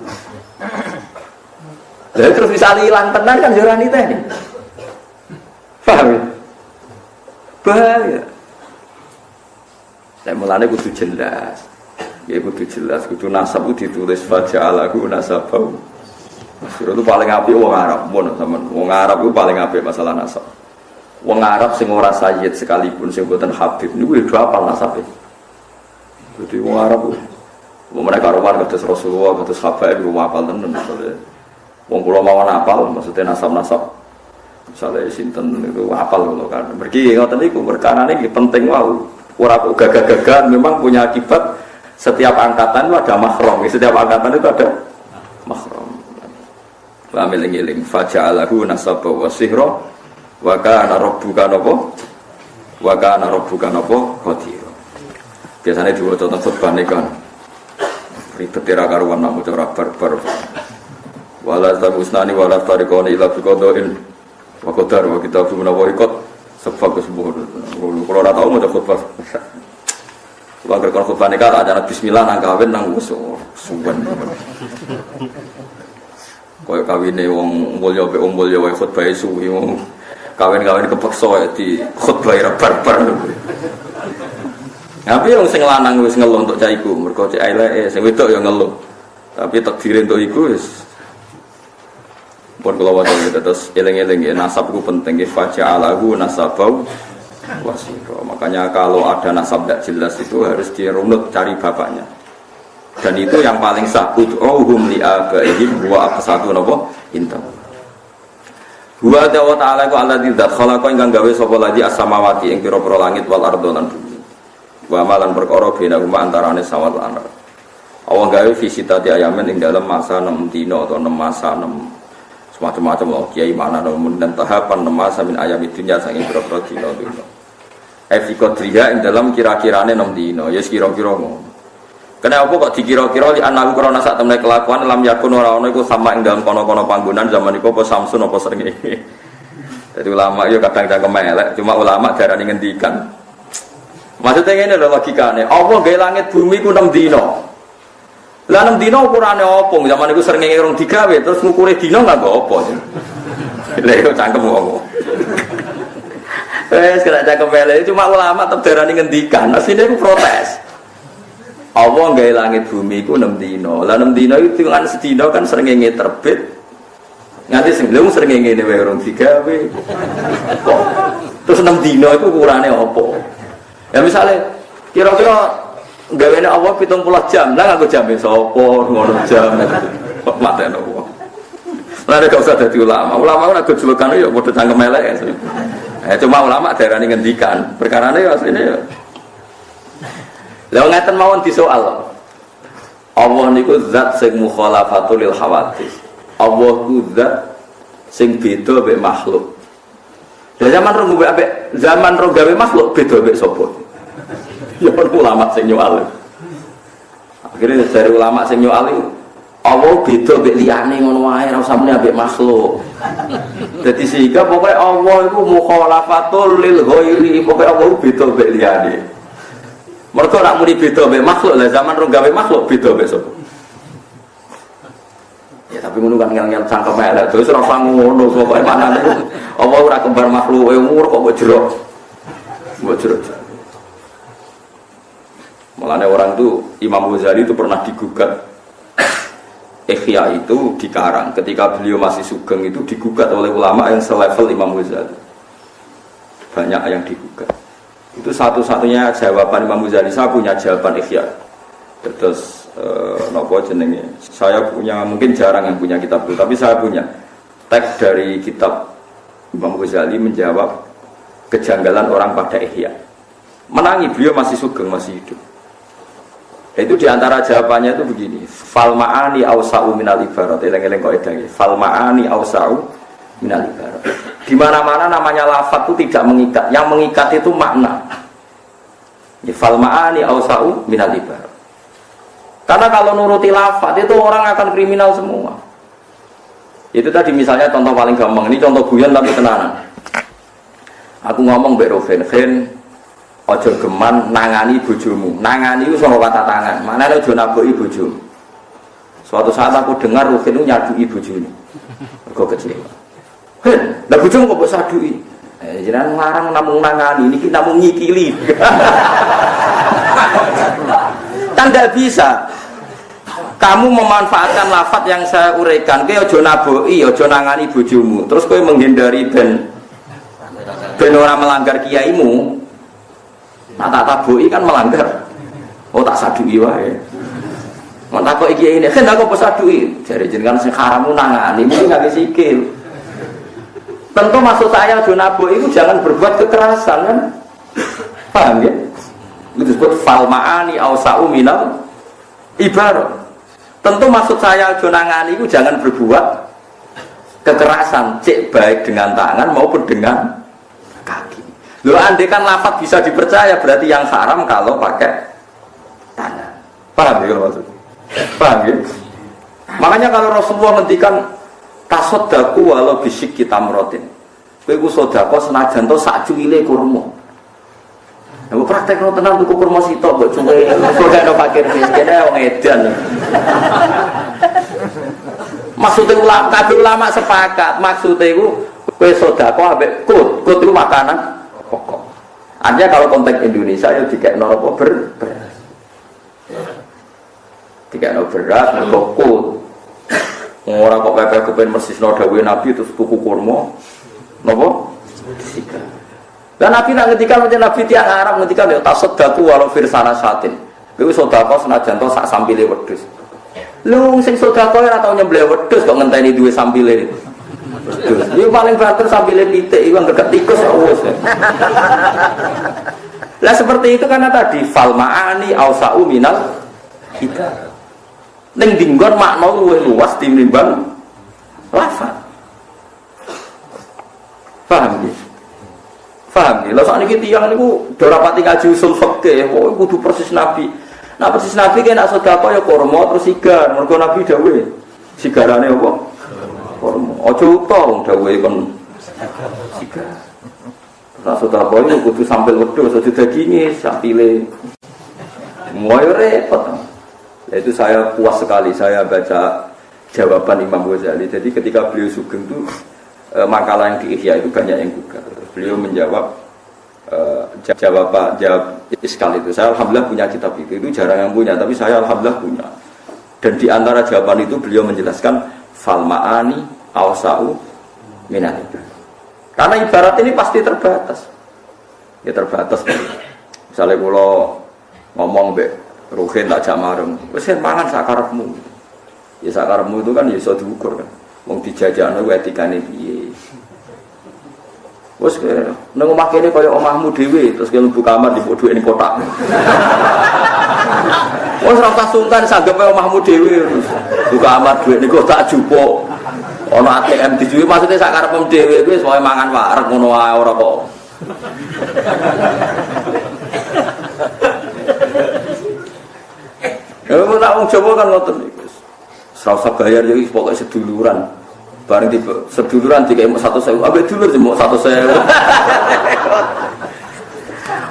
Lalu terus bisa hilang tenan kan jurani teh, paham ya? Bahaya. Saya mulanya kudu jelas, ya kudu jelas, kudu nasab itu ditulis faja'alahu nasabau. Masyhur itu paling apik wong Arab, wong Arab itu paling apik masalah nasab. Wong Arab sing ora sayyid sekalipun sing boten habib niku udah hafal nasabe. Jadi wong Arab, mereka rumah kados Rasulullah, kados Habaib, rumah apal tenan. Wong kula mawon apal, maksudnya nasab-nasab. Misalnya sinten itu apal ngono kan. Mergi ngoten niku perkarane iki penting wae. Ora kok gagah-gagahan, memang punya akibat. Setiap angkatan itu ada mahram, setiap angkatan itu ada mahram. Wa miling-iling faja'alahu nasaba wa sihra wa kana rabbuka napa? Wa kana rabbuka napa? Qadir. Biasanya juga contoh khutbah nih kan ribet tira karuan namu cara barbar wala tabusnani wala tarikoni ila biqadain wa qadar wa kitabu menawa ikut Sebab kesembuh. Kalau ora tau mau khutbah. Sebagai khutbah nikah ada bismillah nang kawin nang suwen. Kaya kawine wong mulya mbek wong mulya wae khutbahe suwi wong kawin-kawin kepeksa di khutbahe barbar. Tapi yang sing lanang wis ngeluh untuk cah iku, mergo cek eleke sing wedok ya ngeluh. Tapi takdir untuk iku wis pun kula waca terus eling-eling ya nasab ku penting ya faja'alahu nasabau wasira. Makanya kalau ada nasab tidak jelas itu harus dirunut cari bapaknya. Dan itu yang paling sah ud'uhum li abaihim wa aqsatu napa inta. Wa ta'ala ku alladzi dzat khalaqa ingkang gawe sapa ladi as-samawati ing pira-pira langit wal ardh lan bumi. Wa malan perkara benahuma antarane samawat lan ardh. Allah gawe visita di ayamen ing dalam masa 6 dina atau 6 masa 6 macam-macam loh kiai mana namun dan tahapan masa min ayam dunya saking pira-pira dina dina. Efikotria ing dalam kira-kirane 6 dina ya kira-kira ngono. Kenapa kok dikira-kira li anaku krana sak temne kelakuan lam yakun ora ana iku sama ing dalam kono-kono panggonan zaman iku apa Samsun apa srengenge. Jadi ulama yo kadang cangkem elek, cuma ulama darani ngendikan. Maksudnya ngene lho logikane, apa gawe langit bumi ku 6 dina. Lah 6 dina ukurane apa? Zaman iku srengenge urung digawe terus ngukure dina enggak apa. Lha yo cangkem wong. Wes kena cangkem elek, cuma ulama tetep darani ngendikan. Asline iku protes. Allah gawe langit bumi ku 6 dina. Lah 6 dina itu kan sedina kan srengenge terbit. Nganti sing lho srengenge ne wae urung digawe. Terus 6 dina iku ukurane apa? Ya misale kira-kira gawene Allah 70 jam. Lah nganggo jam sapa ngono jam. Matene apa. Lah nek usah dadi ulama. Ulama ora gejolokan ya padha cangkem elek. Cuma ulama darani ngendikan. Perkarane ya asline ya lha ngeten mawon disoal. Allah niku zat sing mukhalafatul lil hawadits. Allah ku zat sing beda mek makhluk. Lah zaman rong gawe makhluk beda mek sapa? Ya ulama sing nyual. Akhirnya dari ulama sing nyual Allah beda mek liyane ngono wae ora usah muni ambek makhluk. Dadi sehingga pokoke Allah iku mukhalafatul lil ghairi, pokoke Allah beda mek liyane. Mereka nak muni beda mbek makhluk lah zaman rong gawe makhluk beda mbek sapa. Ya tapi ngono kan ngel-ngel cangkem elek terus ora ngono pokoke manane apa ora kembar makhluk umur kok mbok jero. Mbok jero. Malane orang tuh Imam Ghazali itu pernah digugat Ihya itu dikarang ketika beliau masih sugeng itu digugat oleh ulama yang selevel Imam Ghazali. Banyak yang digugat. Itu satu-satunya jawaban Imam Ghazali. Saya punya jawaban Ihya. Terus nopo jenenge. Saya punya, mungkin jarang yang punya kitab itu, tapi saya punya teks dari kitab Imam Ghazali menjawab kejanggalan orang pada Ihya. Menangi beliau masih sugeng, masih hidup. Itu diantara jawabannya itu begini. Fal ma'ani awsa'u minal ibarat. Eleng-eleng kok edangi. Fal ma'ani awsa'u minal ibarat. Di mana-mana namanya lafaz itu tidak mengikat. Yang mengikat itu makna. Fal ma'ani awsa'u minal ibarat. Karena kalau nuruti lafaz itu orang akan kriminal semua. Itu tadi misalnya contoh paling gampang. Ini contoh guyon tapi tenanan. Aku ngomong mbek Rofen, ojo geman nangani bojomu. Nangani itu sama kata tangan. Mana ojo naboki bojomu. Suatu saat aku dengar Rofen itu nyadui bojomu. Mergo kecewa. Lah bojomu kok mbok sadui? Jenengan ngarang namung nangani, niki namung nyikili. Kan tidak bisa. Kamu memanfaatkan lafaz yang saya uraikan. Kowe ojo naboki, ojo nangani bojomu. Terus kowe menghindari ben ora melanggar kiaimu. Nah tak taboki kan melanggar. Oh tak sadui wae. Mau takok iki ini, kan aku pesadui. Jare jenengan sing haramu nangani, mesti ngake sikil. Tentu maksud saya jonabo itu jangan berbuat kekerasan kan? Paham ya? Itu disebut fal ma'ani awsa'u minal ibarat. Tentu maksud saya jonangani itu jangan berbuat kekerasan, cek baik dengan tangan maupun dengan kaki. Loh andai kan lafaz bisa dipercaya berarti yang haram kalau pakai tangan. Paham ya maksudnya? Paham ya? Makanya kalau Rasulullah ngendikan tasodaku walau bisik kita merotin. Kowe iku sedekah senajan to sak cuwile kurma. Aku praktekno tenan tuku kurma sitok mbok cuwe. Kok fakir miskin wong edan. Maksudnya ulama sepakat, maksudnya itu kowe sedekah ambek kut itu makanan pokok. Artinya kalau konteks Indonesia ya dikekno apa beras. Dikekno beras mergo kut. Ora kok pepeh kepen persisno dawuhe Nabi terus tuku kurma. Napa? Sika. Dan Nabi nak ngendikan macam Nabi tiang Arab ngendikan ya tasaddaku walau firsana satin. Kowe sedekah senajan to sak sampile wedhus. Lu sing sedekah ora tau nyembelih wedhus kok ngenteni duwe sampile. Wedhus. Iku paling banter sampile pitik iku anggere tikus wis. Lah seperti itu karena tadi fal ma'ani ausa'u minal kita. Ning dinggon makna luwih luas tinimbang lafaz. Paham ya? Paham ya? Lah sakniki tiyang niku do rapati ngaji usul fikih, kok kudu persis Nabi. Nah persis Nabi kena sedekah ya kurma terus sigar. Mergo Nabi dawuh sigarane apa? Kurma. Aja uta wong dawuhe kon sigar. Nah sedekah itu kudu sampil wedhus aja daginge sampile. Moyo repot. Itu saya puas sekali saya baca jawaban Imam Ghazali. Jadi ketika beliau sugeng itu makalah yang di Ihya itu banyak yang gugat. Beliau menjawab jawab iskal itu. Saya alhamdulillah punya kitab itu jarang yang punya, tapi saya alhamdulillah punya. Dan di antara jawaban itu beliau menjelaskan fal ma'ani awsa'u minal ibarat. Karena ibarat ini pasti terbatas. Ya terbatas. Misalnya kalau ngomong Ruhin tak jak marem, wis mangan sakarepmu. Ya sakarepmu itu kan ya iso diukur kan. Wong dijajakno etikane piye. Wes nang omah kene kaya omahmu dhewe terus mlebu kamar dipuk dhuwit ning kotak. Wes ora usah sungkan sanggepe omahmu dhewe terus buka kamar dhuwit ning kotak jupuk. Ana ATM dijuwi maksude sak karepmu dhewe kuwi wis wae mangan wareg ngono wae ora kok. Ya mau tak wong Jawa kan ngoten niku. Serasa bayar yo pokoke seduluran. Bareng tiba seduluran dikek 100.000, ambek dulur cuma 100.000.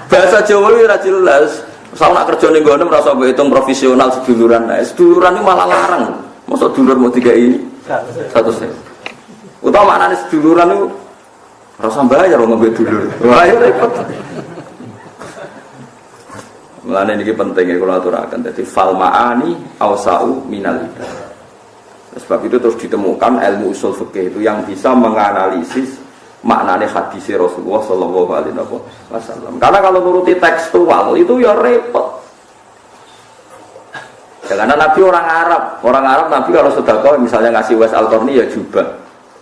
Bahasa Jawa iki ora jelas. Saya nak kerja ning ngene merasa mbok hitung profesional seduluran. Nah, seduluran itu malah larang. Masa dulur mau dikeki 100.000. Utawa maknane seduluran itu rasa bayar wong ambek dulur. Wah, ya repot. Mulane niki penting ya kula aturaken. Dadi fal ma'ani awsa'u minal ibadah. Sebab itu terus ditemukan ilmu usul fikih itu yang bisa menganalisis maknane hadis Rasulullah sallallahu alaihi wasallam. Karena kalau nuruti tekstual itu ya repot. Ya, karena Nabi orang Arab Nabi kalau sedekah misalnya ngasih wes al-qarni ya jubah.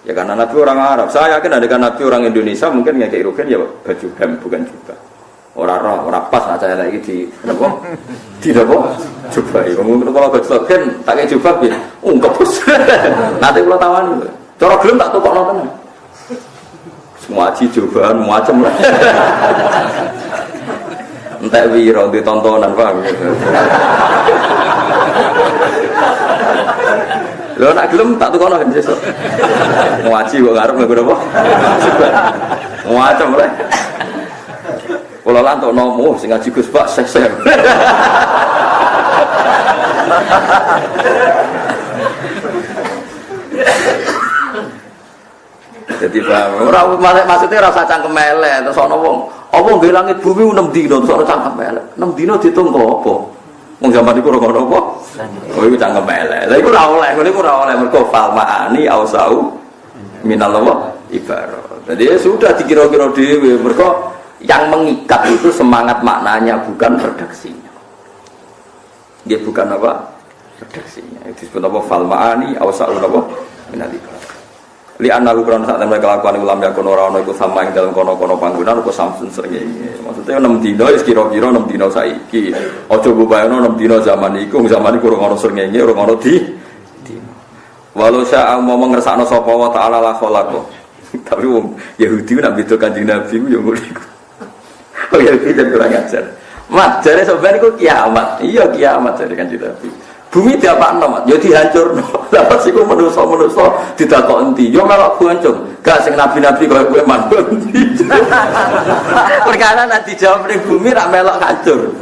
Ya karena Nabi orang Arab. Saya yakin ada Nabi orang Indonesia mungkin ngekek rugen ya baju hem bukan jubah. Orang pas aja lagi di apa? Di apa? Coba ya. Mungkin kalau bagian tak kayak coba ya. Kepus. Nanti kalau tawani. Cara gelem tak tokok nonton. Semua aji cobaan macam lah. Entek wiro di tontonan paham. Lho nak gelem tak tokok nonton sesuk. Ngaji kok ngarep nggo apa? Macam lah. Kalau lantuk nomo, sing ngaji Gus Pak sesem. Jadi orang maksudnya rasa cangkem elek, terus ono wong, apa nggih langit bumi 6 dina terus ono cangkem elek. 6 dina diitung kok apa? Wong zaman iku ora ono apa? Oh iku cangkem elek. Lha iku ora oleh, ngene iku ora oleh mergo fal ma'ani ausau minal ibarat. Jadi ya sudah dikira-kira dhewe mergo yang mengikat itu semangat maknanya bukan redaksinya. Dia bukan apa? Redaksinya. Itu disebut apa? Fal ma'ani awsa'un apa? Minalika. Li annahu kana sak temne kelakuan ulama yakun ora ana iku sama ing dalem kono-kono panggonan apa samsun srengenge. Maksudnya 6 dina wis kira-kira 6 dina saiki. Aja mbayangno 6 dina zaman iku ora ana srengenge, ora ana di dina. Walau sya mau ngersakno sapa wa ta'ala la khalaqo. Tapi wong Yahudi nak beda Kanjeng Nabi ku yo ngono iku. Oh ya kita kurang ajar. Mat, jare sampeyan iku kiamat. Iya kiamat jare kan kita. Bumi diapakno, Mat? Ya dihancurno. Lah pas iku manusa-manusa ditakok endi? Ya melok boncong. Gak sing nabi-nabi kowe mandul. Perkara nek dijawab ning bumi rak melok hancur.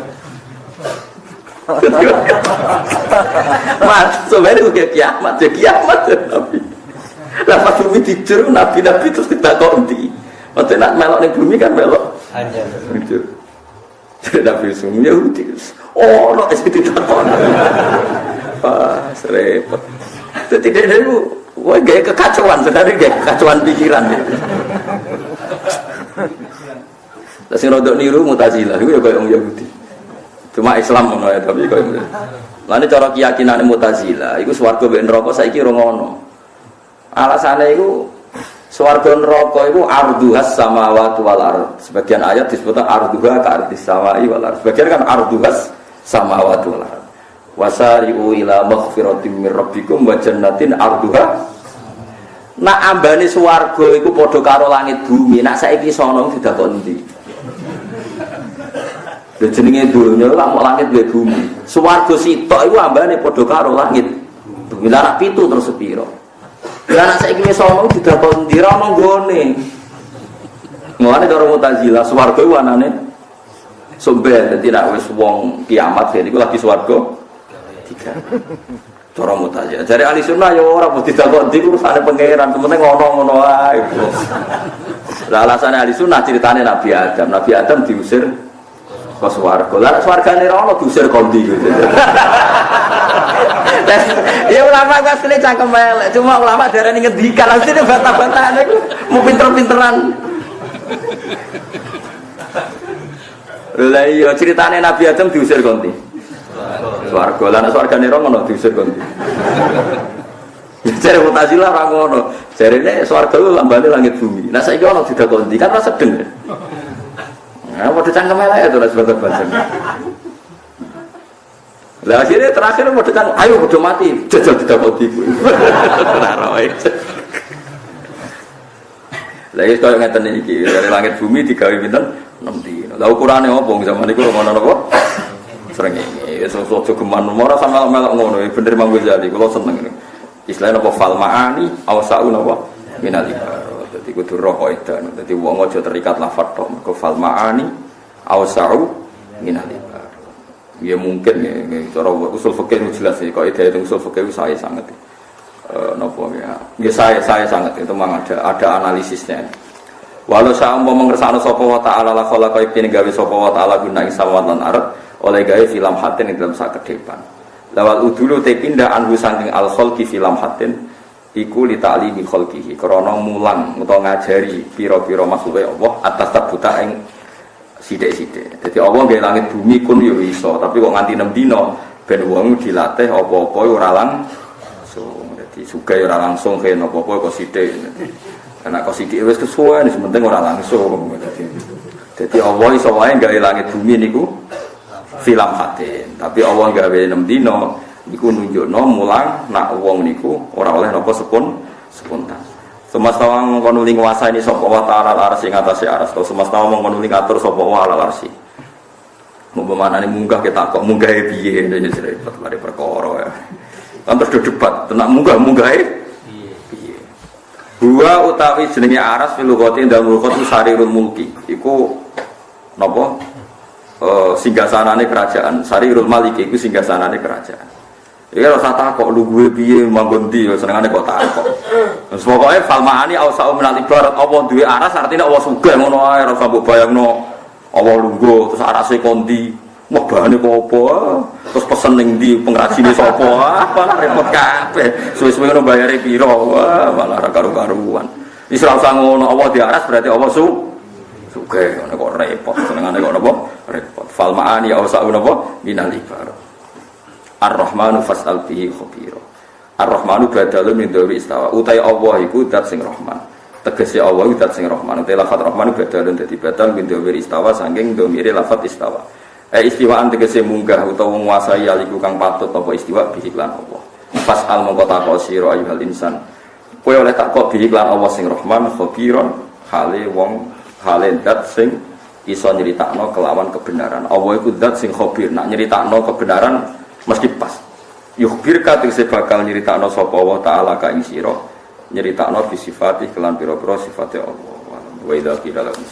Mas, sebenarnya udah kiamat, ya kiamat ya Nabi. Lah pas bumi dijur nabi-nabi terus ditakoni. Maksudnya nak melok ning bumi kan melok hancur. Jadi Nabi Yusuf Yahudi. Oh, no es ditakoni. Pas repot. Jadi dia itu wah gaya kekacauan, sebenarnya gaya kekacauan pikiran ya. Terus rodok niru Mu'tazilah, itu ya kayak orang Yahudi. Cuma Islam ngono ya, tapi kayak lane cara keyakinan Mu'tazilah, itu swarga mbek neraka saiki ora ngono. Alasane iku swarga neraka iku arduhas samawati wal ard. Sebagian ayat disebut arduha ka ardis samai wal ard. Sebagian kan arduhas samawati wal ard. Wasari'u ila maghfiratin min rabbikum wa jannatin arduha. Nak ambane swarga iku padha karo langit bumi. Nak saiki sono didakon ndi? Lha jenenge donya lak mok langit dhe bumi. Swarga sitok iku ambane padha karo langit. Bumi lah pitu terus sepira. Lah nak saiki wis sono didakon ndi ra ono nggone. Mulane cara Mu'tazilah swarga iku anane sombel. Dadi nek wis wong kiamat iku lagi swarga tiga. Cara Mu'tazilah. Jare ahli sunnah ya ora mesti takok ndi urusane pangeran, penting ngono-ngono ae. Lah alasane ahli sunnah ceritane Nabi Adam. Nabi Adam diusir ke swarga. Lah swargane ra ono diusir kondi gitu. Ya ulama kan kene cangkem elek, cuma ulama darani ngendikan asline bantah-bantahan iku mau pinter-pinteran. Lah iya ceritane Nabi Adam diusir kondi. Swarga lan swargane ora ngono diusir kondi. Jare Mu'tazilah ora ngono. Jarene swarga ku lambane langit bumi. Nah saiki ono didakondi kan ora sedeng. Nah padha cangkem elek to sebentar-bentar. Lah akhirnya terakhir padha cangkem ayo padha mati jajal didakondi kuwi. Ora roe. Lah iki koyo ngeten iki dari langit bumi digawe pinten 6 dina. Lah ukurane opo zaman iku ngono napa? Srengenge wis aja geman ora sama melok ngono bener Imam Ghazali kula seneng niku istilahnya apa fal maani awsa'u napa minal ibar dadi kudu roh edan dadi wong aja terikat lafadz tok mergo fal maani awsa'u minal ibar ya mungkin ya cara usul fikih jelas ya kok ide usul fikih saya sangat napa ya saya sangat itu memang ada analisisnya. Walau sa'ampa mengersakno sapa wa ta'ala la khalaqa ibne gawe sapa wa ta'ala guna ing samawat lan ardh oleh gawe film hatin ing dalam sakedepan. Lawal udulu te pindah anhu saking al khalqi film hatin iku li ta'limi khalqihi krana mulang utawa ngajari pira-pira maksudé Allah atas tabuta ing sithik-sithik. Dadi Allah gawe langit bumi kun yo iso, tapi kok nganti 6 dina ben wong dilatih apa-apa ora langsung. Dadi sugih ora langsung kene apa-apa kok sithik. Karena kok sithik wis kesuwen penting ora langsung. Dadi Allah iso wae gawe langit bumi niku film hatin, tapi Allah gawe 6 dina niku nunjukno mulang nak wong niku ora oleh napa spontan. Semesta wong kono ning nguasani sapa wa ta'ala arsy ing atase arsy, to semesta wong kono ning ngatur sapa wa ala arsy. Mbok manane munggah ketak kok munggahe piye dene repot mari perkara ya. Kan terus debat tenak munggah-munggahe piye. Dua utawi jenenge aras filugati dalem lughat sarirul mulki. Iku napa? Singgasanane kerajaan Sarirul Malik iku singgasanane kerajaan. Iki ora usah takok lu gue piye manggon ndi senengane kok takok. Wes pokoke falmaani ausau minal ibarat apa duwe aras artine Allah sugih ngono ae ora usah mbok bayangno Allah lungguh terus arase kondi wah bahane kok apa terus pesen ning ndi pengrajine sapa malah repot kabeh suwe-suwe ngono bayare pira malah ora karu-karuan. Wis ora usah ngono Allah di aras berarti Allah sugih ngono kok repot senengane kok napa repot fal maani ausau napa minal ibar ar-rahmanu fas'al bihi khabira ar-rahmanu badalun min dhawi istawa utai Allah iku zat sing rahman tegese Allah iku zat sing rahman utai lafaz rahmanu badalun dadi badal min dhawi istawa saking dhamire lafaz istawa istiwaan tegese munggah utawa nguasai aliku kang patut apa istiwa bihi lan Allah fas'al mongko takok sira ayyuhal insan kowe oleh takok bihi lan Allah sing rahman khabiron hale wong hale zat sing iso nyeritakno kelawan kebenaran. Allah iku zat sing khabir, nak nyeritakno kebenaran mesti pas. Yukhbir ka tegese bakal nyeritakno sapa Allah taala ka ing sira nyeritakno bi sifati kelan pira-pira sifate Allah. Wa idza qila lahum